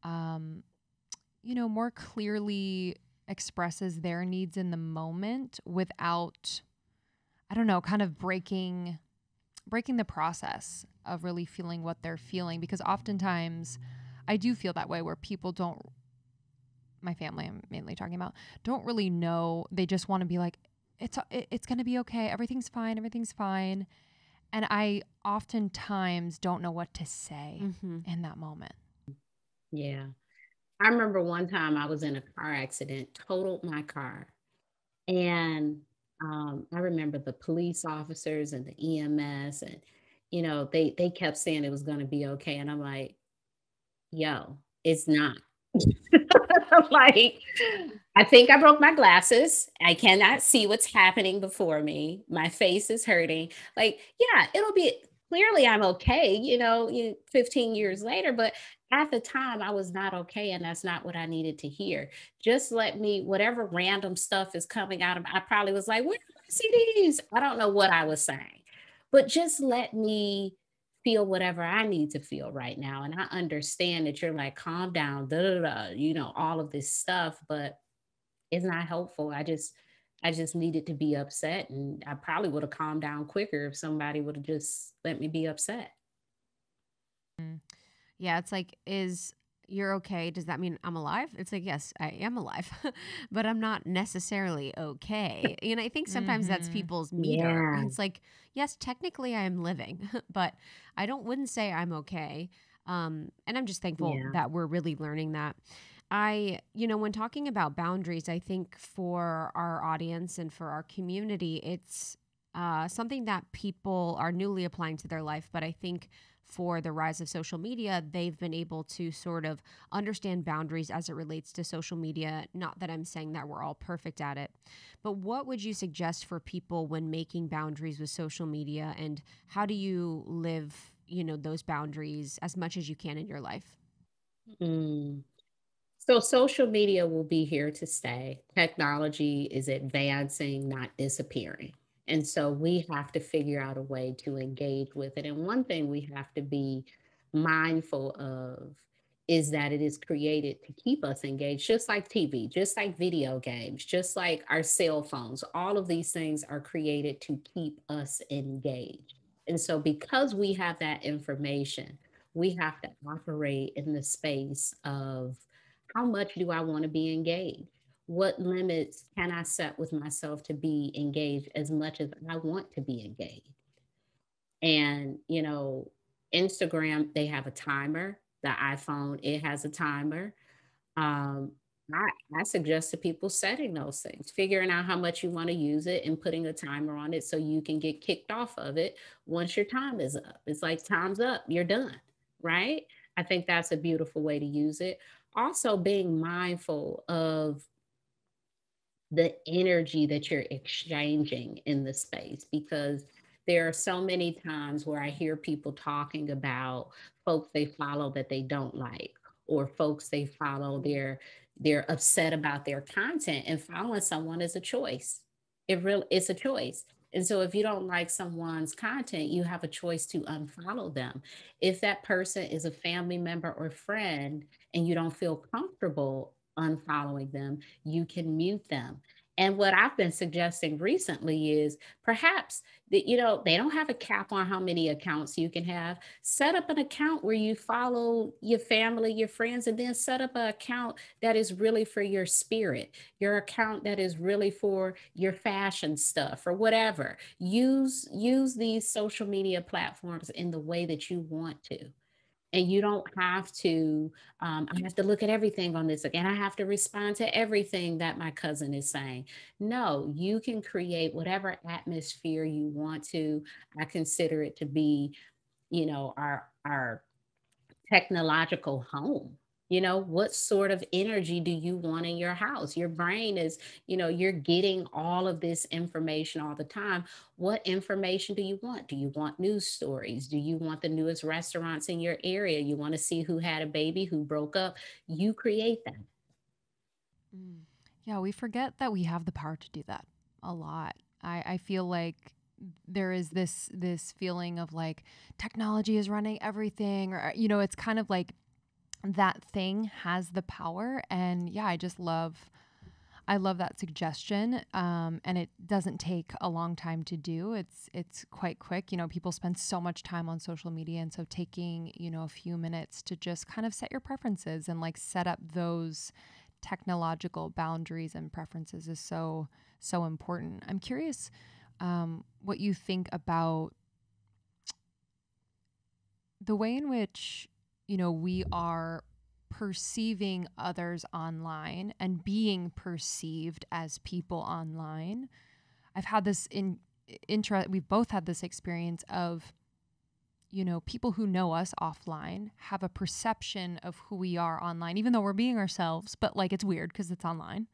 more clearly expresses their needs in the moment without, I don't know, kind of breaking the process of really feeling what they're feeling? Because oftentimes I do feel that way, where people don't, my family I'm mainly talking about, don't really know. They just want to be like, it's going to be okay. Everything's fine. And I oftentimes don't know what to say in that moment. Yeah. I remember one time I was in a car accident, totaled my car. And I remember the police officers and the EMS, and, they kept saying it was going to be okay. And I'm like, yo, it's not. Like, I think I broke my glasses. I cannot see what's happening before me. My face is hurting. Like, yeah, it'll be clearly I'm okay, 15 years later, but at the time I was not okay, and that's not what I needed to hear. Just let me, whatever random stuff is coming out of, I probably was like, where are my CDs? I don't know what I was saying, but just let me feel whatever I need to feel right now. And I understand that you're like, calm down, da da da, all of this stuff, but it's not helpful. I just needed to be upset, and I probably would have calmed down quicker if somebody would have just let me be upset. Mm. Yeah, it's like, is you're okay? Does that mean I'm alive? It's like, yes, I am alive, but I'm not necessarily okay. And I think sometimes that's Mm-hmm. people's meter. Yeah. It's like, yes, technically I am living, but wouldn't say I'm okay. And I'm just thankful Yeah. that we're really learning that. When talking about boundaries, I think for our audience and for our community, it's something that people are newly applying to their life. But I think for the rise of social media, they've been able to sort of understand boundaries as it relates to social media. Not that I'm saying that we're all perfect at it, but what would you suggest for people when making boundaries with social media, and how do you live, those boundaries as much as you can in your life? Mm. So social media will be here to stay. Technology is advancing, not disappearing. And so we have to figure out a way to engage with it. And one thing we have to be mindful of is that it is created to keep us engaged, just like TV, just like video games, just like our cell phones. All of these things are created to keep us engaged. And so, because we have that information, we have to operate in the space of how much do I want to be engaged? What limits can I set with myself to be engaged as much as I want to be engaged? And, Instagram, they have a timer. The iPhone, it has a timer. Um, I suggest to people setting those things, figuring out how much you want to use it and putting a timer on it so you can get kicked off of it once your time is up. It's like, time's up, you're done, right? I think that's a beautiful way to use it. Also, being mindful of the energy that you're exchanging in the space, because there are so many times where I hear people talking about folks they follow that they don't like, or folks they follow they're upset about their content, and following someone is a choice. It's a choice. And so if you don't like someone's content, you have a choice to unfollow them. If that person is a family member or friend and you don't feel comfortable unfollowing them, you can mute them. And what I've been suggesting recently is perhaps that, they don't have a cap on how many accounts you can have. Set up an account where you follow your family, your friends, and then set up an account that is really for your spirit, your account that is really for your fashion stuff or whatever. Use these social media platforms in the way that you want to. And you don't have to, I have to look at everything on this again. I have to respond to everything that my cousin is saying. No, you can create whatever atmosphere you want to. I consider it to be, our technological home. What sort of energy do you want in your house? Your brain is, you're getting all of this information all the time. What information do you want? Do you want news stories? Do you want the newest restaurants in your area? You want to see who had a baby, who broke up? You create that. Mm. Yeah, we forget that we have the power to do that a lot. I feel like there is this feeling of like technology is running everything, or it's kind of like that thing has the power. And yeah, I love that suggestion. And it doesn't take a long time to do. It's quite quick. People spend so much time on social media, and so taking a few minutes to just kind of set your preferences and like set up those technological boundaries and preferences is so important. I'm curious what you think about the way in which we are perceiving others online and being perceived as people online. I've had this we've both had this experience of people who know us offline have a perception of who we are online, even though we're being ourselves, but like it's weird because it's online.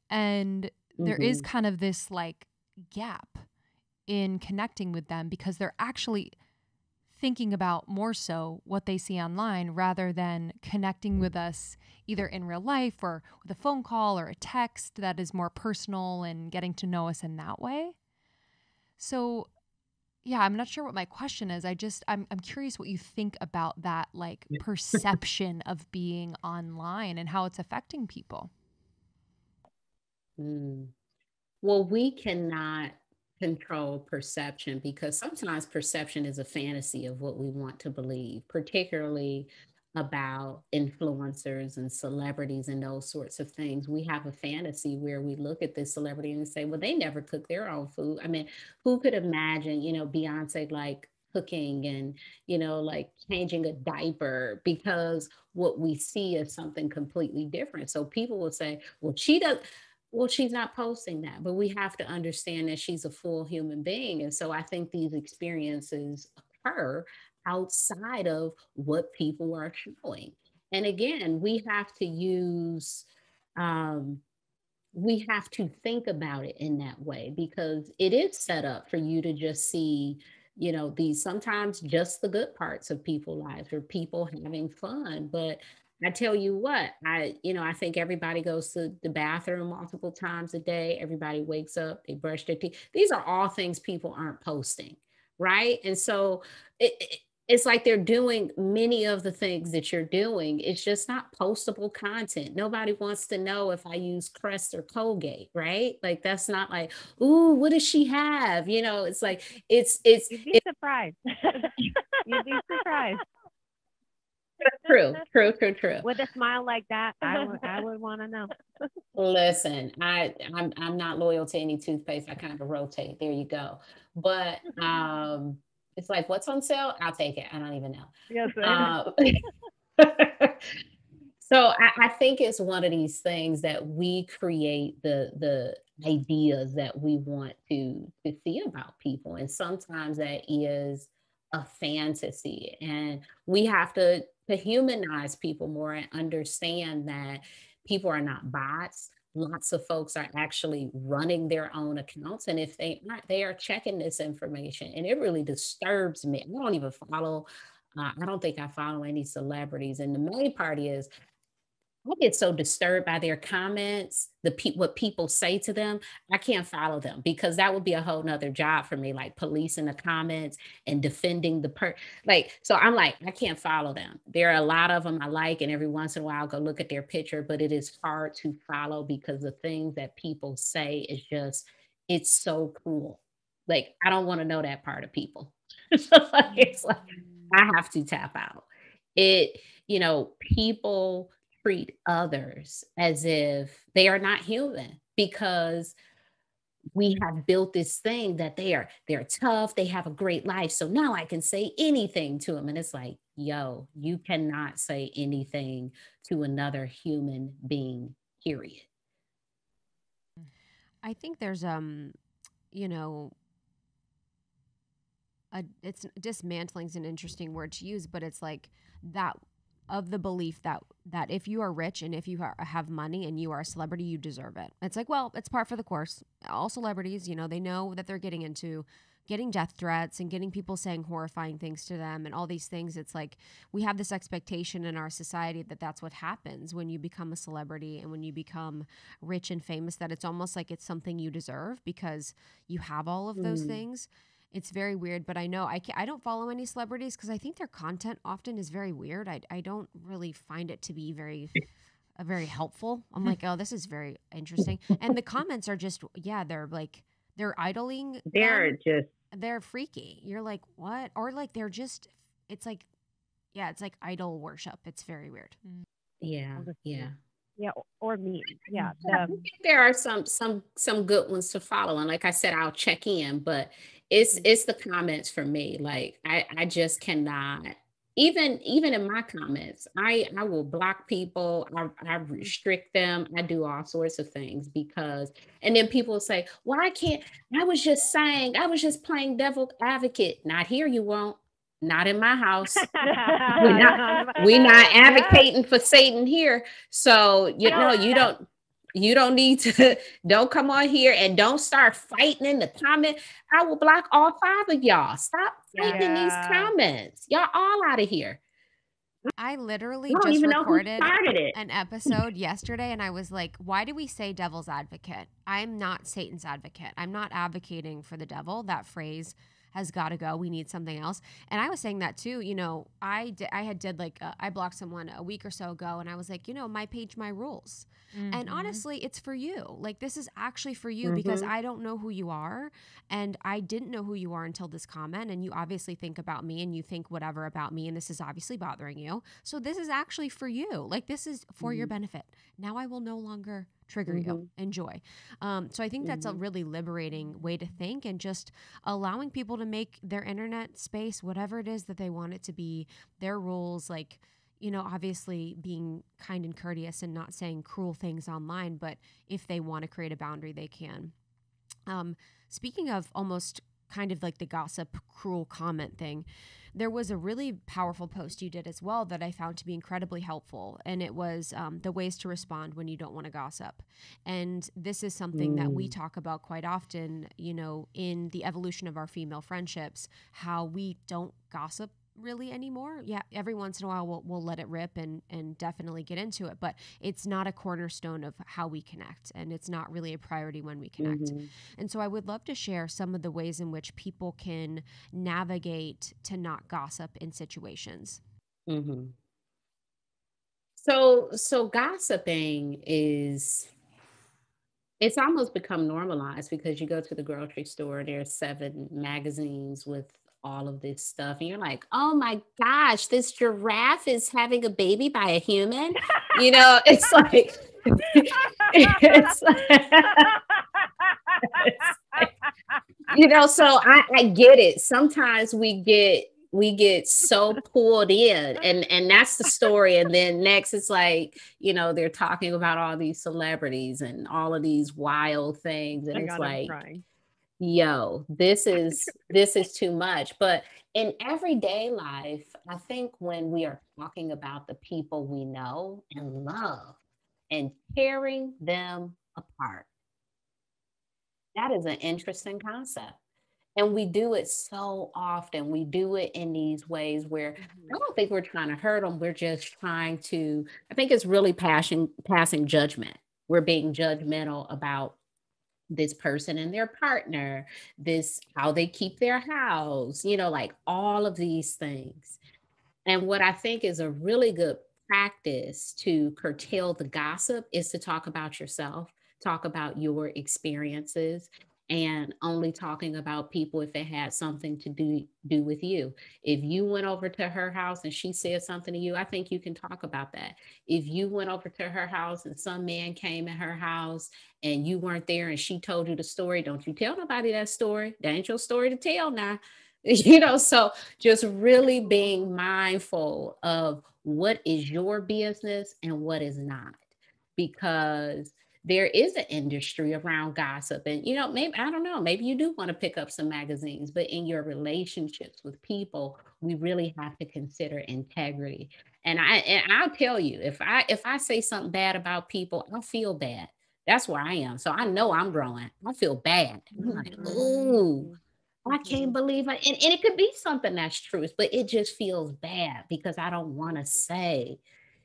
And there is Mhm. kind of this like gap in connecting with them because they're actually thinking about more so what they see online rather than connecting with us either in real life or with a phone call or a text that is more personal and getting to know us in that way. So yeah, I'm not sure what my question is. I'm curious what you think about that, like, perception of being online and how it's affecting people. Well, we cannot control perception because sometimes perception is a fantasy of what we want to believe, particularly about influencers and celebrities and those sorts of things. We have a fantasy where we look at this celebrity and say, well, they never cook their own food. I mean, who could imagine, Beyonce like cooking and, like changing a diaper, because what we see is something completely different. So people will say, well, she's not posting that, but we have to understand that she's a full human being. And so I think these experiences occur outside of what people are showing. And again, we have to think about it in that way, because it is set up for you to just see, these sometimes just the good parts of people's lives or people having fun. But I tell you what, I think everybody goes to the bathroom multiple times a day. Everybody wakes up, they brush their teeth. These are all things people aren't posting, right? And so it's like they're doing many of the things that you're doing. It's just not postable content. Nobody wants to know if I use Crest or Colgate, right? Like, that's not like, ooh, what does she have? It's like, You'd be surprised. You'd be surprised. True. With a smile like that, I would want to know. Listen, I'm not loyal to any toothpaste. I kind of rotate. There you go. But it's like, what's on sale? I'll take it. I don't even know. Yes, so I think it's one of these things that we create the ideas that we want to see about people. And sometimes that is a fantasy. And we have to humanize people more and understand that people are not bots. Lots of folks are actually running their own accounts. And if they aren't, they are checking this information. And it really disturbs me. I don't even follow, I don't think I follow any celebrities. And the main part is, I get so disturbed by their comments, what people say to them. I can't follow them, because that would be a whole nother job for me, like policing the comments and defending so I'm like, I can't follow them. There are a lot of them I like, and every once in a while I'll go look at their picture, but it is hard to follow because the things that people say is just, it's so cruel. Like, I don't want to know that part of people. It's like, I have to tap out. People treat others as if they are not human, because we have built this thing that they're tough, they have a great life, so now I can say anything to them. And it's like, yo, you cannot say anything to another human being, period. I think there's it's dismantling is an interesting word to use, but it's like that, of the belief that if you are rich and if you have money and you are a celebrity, you deserve it. It's like, well, it's par for the course. All celebrities, they know that they're getting into getting death threats and getting people saying horrifying things to them and all these things. It's like, we have this expectation in our society that that's what happens when you become a celebrity and when you become rich and famous, that it's almost like it's something you deserve because you have all of those things. It's very weird, but I know I don't follow any celebrities because I think their content often is very weird. I don't really find it to be very helpful. I'm like, oh, this is very interesting. And the comments are just, they're idling. They're freaky. You're like, what? Or like, it's like idol worship. It's very weird. Yeah. Yeah, or me. Yeah. I think there are some good ones to follow. And like I said, I'll check in, but it's the comments for me. Like, I just cannot, even in my comments, I will block people, I restrict them, I do all sorts of things and then people say, well, I can't, I was just playing devil advocate. Not here, you won't. Not in my house. We're not advocating for Satan here. So, you don't You don't need to, don't come on here and don't start fighting in the comment. I will block all 5 of y'all. Stop fighting in these comments. Y'all all out of here. I literally don't just even know who recorded started it. an episode yesterday, and I was like, why do we say devil's advocate? I'm not Satan's advocate. I'm not advocating for the devil. That phrase has got to go. We need something else. And I was saying that too. You know, I blocked someone a week or so ago, and I was like, you know, my page, my rules. And honestly, it's for you. Like, this is actually for you because I don't know who you are, and I didn't know who you are until this comment. And you obviously think about me, and you think whatever about me, and this is obviously bothering you. So this is actually for you. Like, this is for your benefit. Now I will no longer trigger you. Enjoy. So I think that's a really liberating way to think, and just allowing people to make their internet space whatever it is that they want it to be, their rules, like, you know, obviously being kind and courteous and not saying cruel things online, but if they want to create a boundary, they can. Speaking of almost kind of like the gossip, cruel comment thing, there was a really powerful post you did as well that I found to be incredibly helpful. And it was the ways to respond when you don't want to gossip. And this is something that we talk about quite often, you know, in the evolution of our female friendships, how we don't gossip really anymore. Yeah, every once in a while we'll let it rip and definitely get into it, but it's not a cornerstone of how we connect, and it's not really a priority when we connect. And so I would love to share some of the ways in which people can navigate to not gossip in situations. So gossiping it's almost become normalized, because you go to the grocery store, there's 7 magazines with all of this stuff, and you're like, oh my gosh, this giraffe is having a baby by a human. You know, it's like, it's like, you know, so I get it. Sometimes we get so pulled in, and that's the story. And then next it's like, you know, they're talking about all these celebrities and all of these wild things, and it's like, yo, this is too much. But in everyday life, I think when we are talking about the people we know and love and tearing them apart, that is an interesting concept. And we do it so often. We do it in these ways where I don't think we're trying to hurt them. We're just trying to, I think it's really passing judgment. We're being judgmental about this person and their partner, this, how they keep their house, you know, like all of these things. And what I think is a really good practice to curtail the gossip is to talk about yourself, talk about your experiences, and only talking about people if it had something to do with you. If you went over to her house and she said something to you, I think you can talk about that. If you went over to her house and some man came in her house and you weren't there and she told you the story, don't you tell nobody that story. That ain't your story to tell now. You know, so just really being mindful of what is your business and what is not, because there is an industry around gossip. And, you know, maybe, I don't know, maybe you do want to pick up some magazines, but in your relationships with people, we really have to consider integrity. And I'll tell you, if I say something bad about people, I feel bad. That's where I am. So I know I'm growing. I feel bad. I'm like, ooh, I can't believe it. And it could be something that's truth, but it just feels bad because I don't want to say,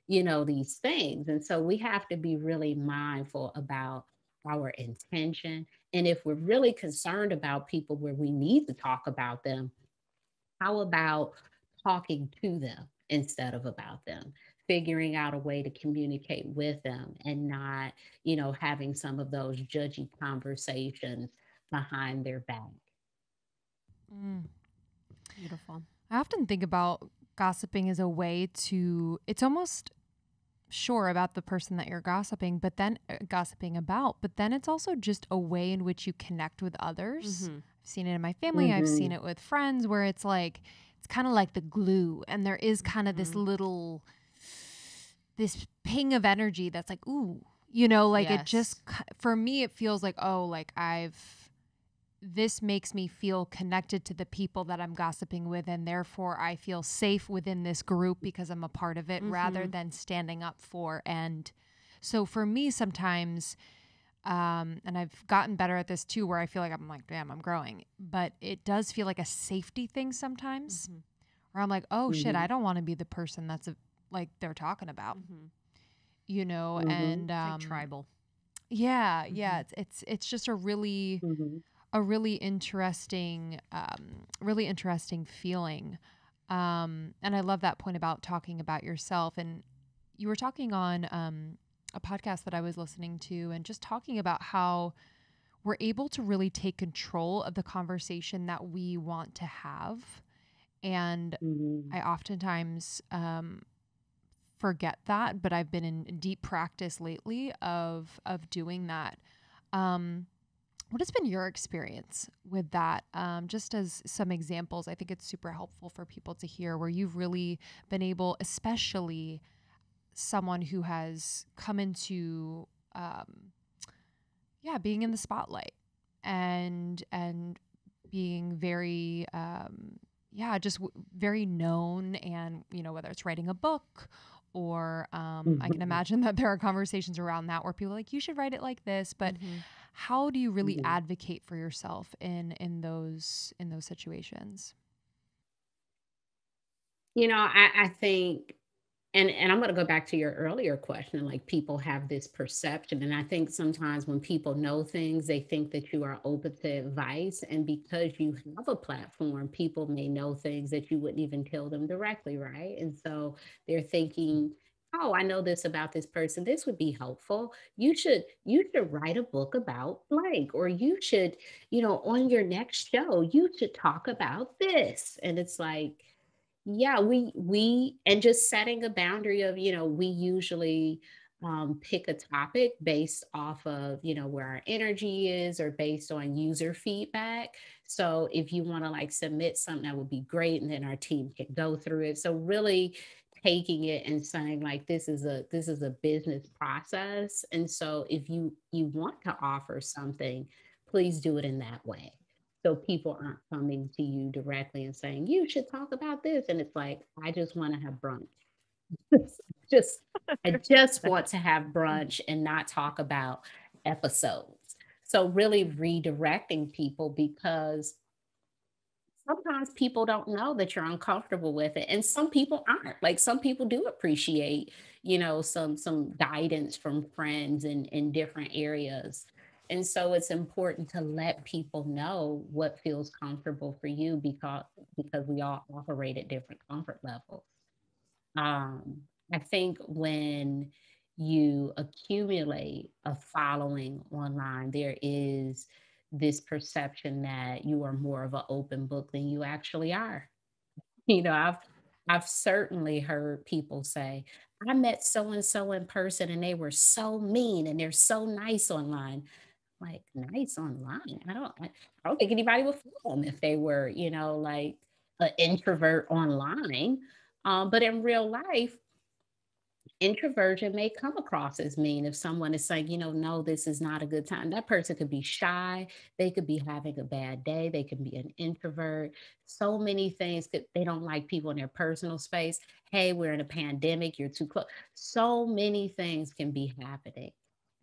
you know, these things. And so we have to be really mindful about our intention. And if we're really concerned about people where we need to talk about them, how about talking to them instead of about them? Figuring out a way to communicate with them and not, you know, having some of those judgy conversations behind their back. Beautiful. I often think about gossiping as a way to, it's almost sure about the person that you're gossiping, but then gossiping about, but then it's also just a way in which you connect with others. I've seen it in my family. I've seen it with friends where it's like, it's kind of like the glue, and there is kind of this little, this ping of energy that's like, ooh, you know, like it just, for me, it feels like, oh, like this makes me feel connected to the people that I'm gossiping with, and therefore I feel safe within this group because I'm a part of it, rather than standing up for and So for me, sometimes, and I've gotten better at this too, where I feel like I'm like, damn, I'm growing, but it does feel like a safety thing sometimes, where I'm like, oh shit, I don't want to be the person that's like they're talking about, you know, and It's like tribal. yeah, it's just a really interesting feeling. And I love that point about talking about yourself. And you were talking on a podcast that I was listening to, and just talking about how we're able to really take control of the conversation that we want to have. And I oftentimes forget that, but I've been in deep practice lately of doing that. What has been your experience with that? Just as some examples, I think it's super helpful for people to hear where you've really been able, especially someone who has come into, being in the spotlight and being very, very known, and, you know, whether it's writing a book or I can imagine that there are conversations around that where people are like, you should write it like this, but how do you really advocate for yourself in those situations? You know, I think, and I'm going to go back to your earlier question, like people have this perception. And I think sometimes when people know things, they think that you are open to advice. And because you have a platform, people may know things that you wouldn't even tell them directly, right? And so they're thinking, oh, I know this about this person. This would be helpful. You should write a book about blank, or you should, on your next show, you should talk about this. And it's like, yeah, we and just setting a boundary of, we usually pick a topic based off of, where our energy is, or based on user feedback. So if you want to like submit something, that would be great, and then our team can go through it. So really taking it and saying like, this is a business process, and so if you want to offer something, please do it in that way. So people aren't coming to you directly and saying, you should talk about this. And it's like, I just want to have brunch. just, I just want to have brunch and not talk about episodes. So really redirecting people, because sometimes people don't know that you're uncomfortable with it. And some people aren't. Like some people do appreciate, some guidance from friends in different areas. And so it's important to let people know what feels comfortable for you, because we all operate at different comfort levels. I think when you accumulate a following online, there is this perception that you are more of an open book than you actually are. I've certainly heard people say, I met so and so in person and they were so mean and they're so nice online. Like, nice online. I don't think anybody would follow them if they were, like an introvert online. But in real life, introversion may come across as mean if someone is saying, no, this is not a good time. That person could be shy. They could be having a bad day. They can be an introvert. So many things that they don't like people in their personal space. Hey, we're in a pandemic. You're too close. So many things can be happening.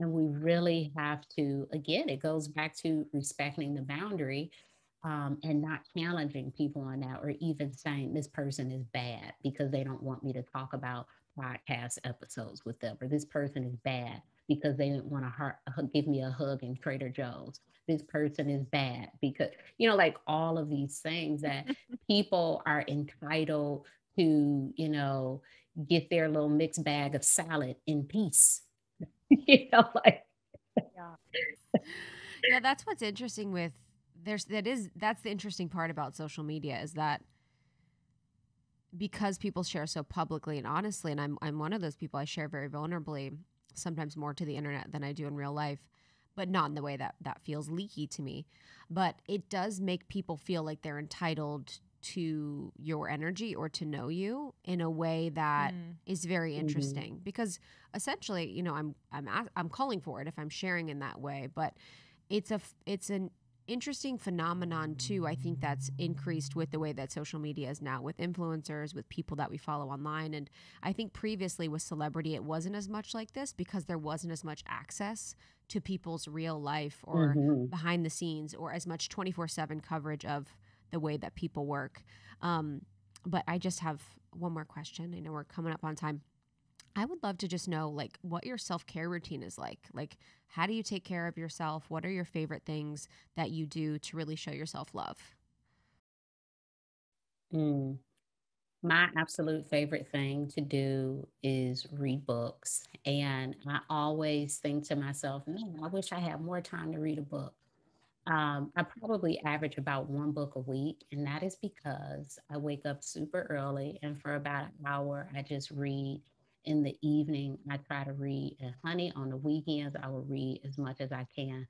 And we really have to, again, it goes back to respecting the boundary, and not challenging people on that, or even saying this person is bad because they don't want me to talk about podcast episodes with them, or this person is bad because they didn't want to give me a hug in Trader Joe's. This person is bad because, like all of these things that people are entitled to, get their little mixed bag of salad in peace. Like. Yeah, that's what's interesting with that's the interesting part about social media, is that because people share so publicly and honestly, and I'm one of those people, I share very vulnerably, sometimes more to the internet than I do in real life, but not in the way that feels leaky to me. But it does make people feel like they're entitled to your energy or to know you in a way that is very interesting, because essentially, I'm calling for it if I'm sharing in that way, but it's interesting phenomenon too. I think that's increased with the way that social media is now, with influencers, with people that we follow online. And I think previously with celebrity, it wasn't as much like this because there wasn't as much access to people's real life or behind the scenes, or as much 24/7 coverage of the way that people work. But I just have one more question. I know we're coming up on time. I would love to just know, like, what your self-care routine is like. Like, how do you take care of yourself? What are your favorite things that you do to really show yourself love? Mm. My absolute favorite thing to do is read books. And I always think to myself, man, I wish I had more time to read a book. I probably average about one book a week, and that is because I wake up super early and for about an hour, I just read. In the evening, I try to read. And honey, on the weekends, I will read as much as I can.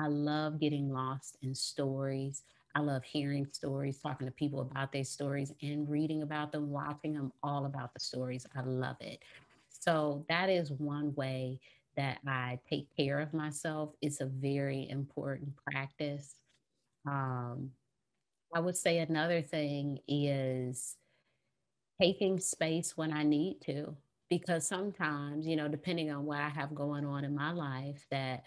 I love getting lost in stories. I love hearing stories, talking to people about their stories and reading about them, watching them, all about the stories. I love it. So that is one way that I take care of myself. It's a very important practice. Um, I would say another thing is taking space when I need to, because sometimes, depending on what I have going on in my life, that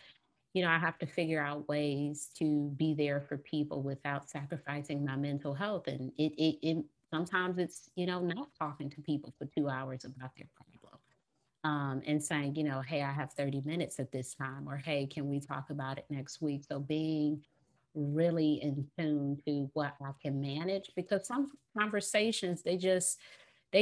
I have to figure out ways to be there for people without sacrificing my mental health. And it sometimes it's, not talking to people for 2 hours about their problem. And saying, hey, I have 30 minutes at this time, or hey, can we talk about it next week? So being really in tune to what I can manage, because some conversations, they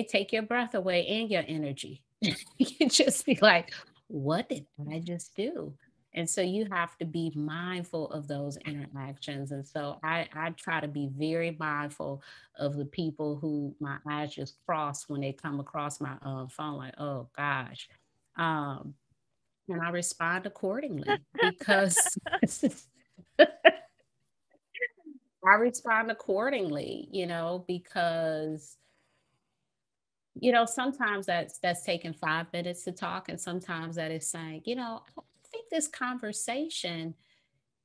take your breath away and your energy. You just be like, what did I just do? And so you have to be mindful of those interactions. And so I try to be very mindful of the people who my eyes just cross when they come across my phone, like, oh gosh. Um, and I respond accordingly because I respond accordingly, because sometimes that's taking 5 minutes to talk, and sometimes that is saying, I think this conversation,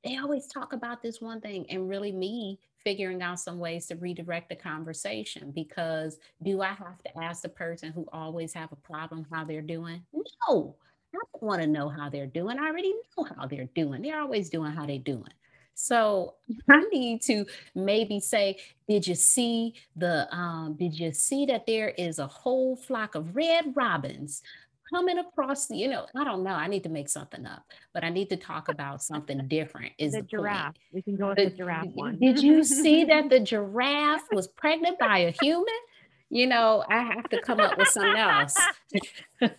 they always talk about this one thing, and really me figuring out some ways to redirect the conversation. Because do I have to ask the person who always have a problem how they're doing? No, I don't want to know how they're doing. I already know how they're doing. They're always doing how they're doing. So I need to maybe say, did you see that there is a whole flock of red robins coming across I don't know. I need to make something up, but I need to talk about something different is The the point. giraffe. We can go with the giraffe one. Did you see that the giraffe was pregnant by a human? I have to come up with something else. I'm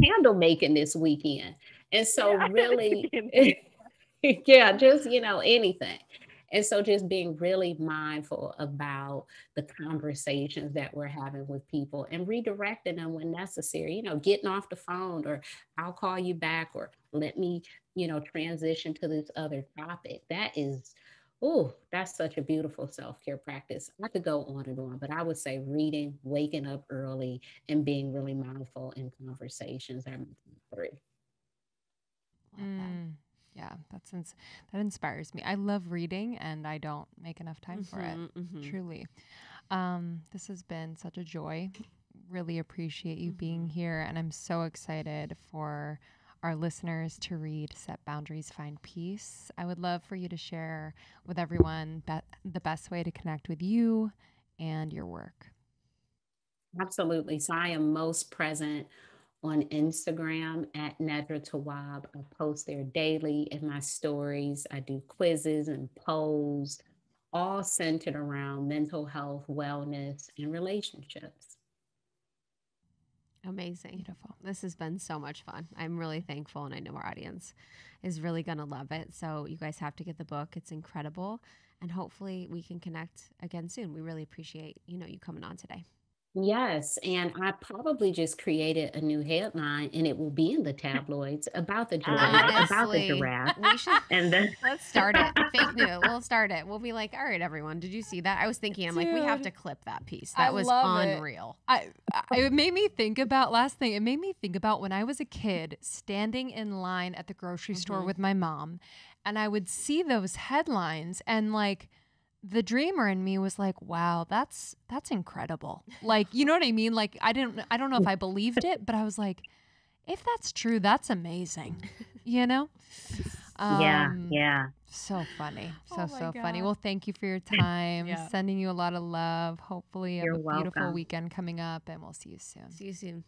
candle making this weekend. And so really, yeah, just, anything. And so just being really mindful about the conversations that we're having with people and redirecting them when necessary, getting off the phone, or I'll call you back, or let me, transition to this other topic. That's such a beautiful self-care practice. I could go on and on, but I would say reading, waking up early, and being really mindful in conversations are my top three. Yeah, that inspires me. I love reading, and I don't make enough time for it. Truly. This has been such a joy. Really appreciate you being here, and I'm so excited for our listeners to read Set Boundaries, Find Peace. I would love for you to share with everyone the best way to connect with you and your work. Absolutely. So I am most present on Instagram at Nedra Tawwab. I post there daily in my stories. I do quizzes and polls, all centered around mental health, wellness, and relationships. Amazing. Beautiful. This has been so much fun. I'm really thankful, and I know our audience is really going to love it. So you guys have to get the book. It's incredible. And hopefully we can connect again soon. We really appreciate, you coming on today. Yes, and I probably just created a new headline and it will be in the tabloids about the Honestly, giraffe. we should And then let's start it. Fake news. We'll start it. We'll be like, all right, everyone, did you see that? I was thinking, I'm like, we have Dude, to clip that piece. I That was love it. unreal. It made me think about last thing. It made me think about when I was a kid standing in line at the grocery store with my mom, and I would see those headlines, and like the dreamer in me was like, wow, that's incredible. Like, you know what I mean? Like I don't know if I believed it, but I was like, if that's true, that's amazing. You know? yeah, yeah. So funny. Oh my So funny. God. Well, thank you for your time. Yeah. Sending you a lot of love. Hopefully you have You're a beautiful welcome. weekend coming up, and we'll see you soon. See you soon.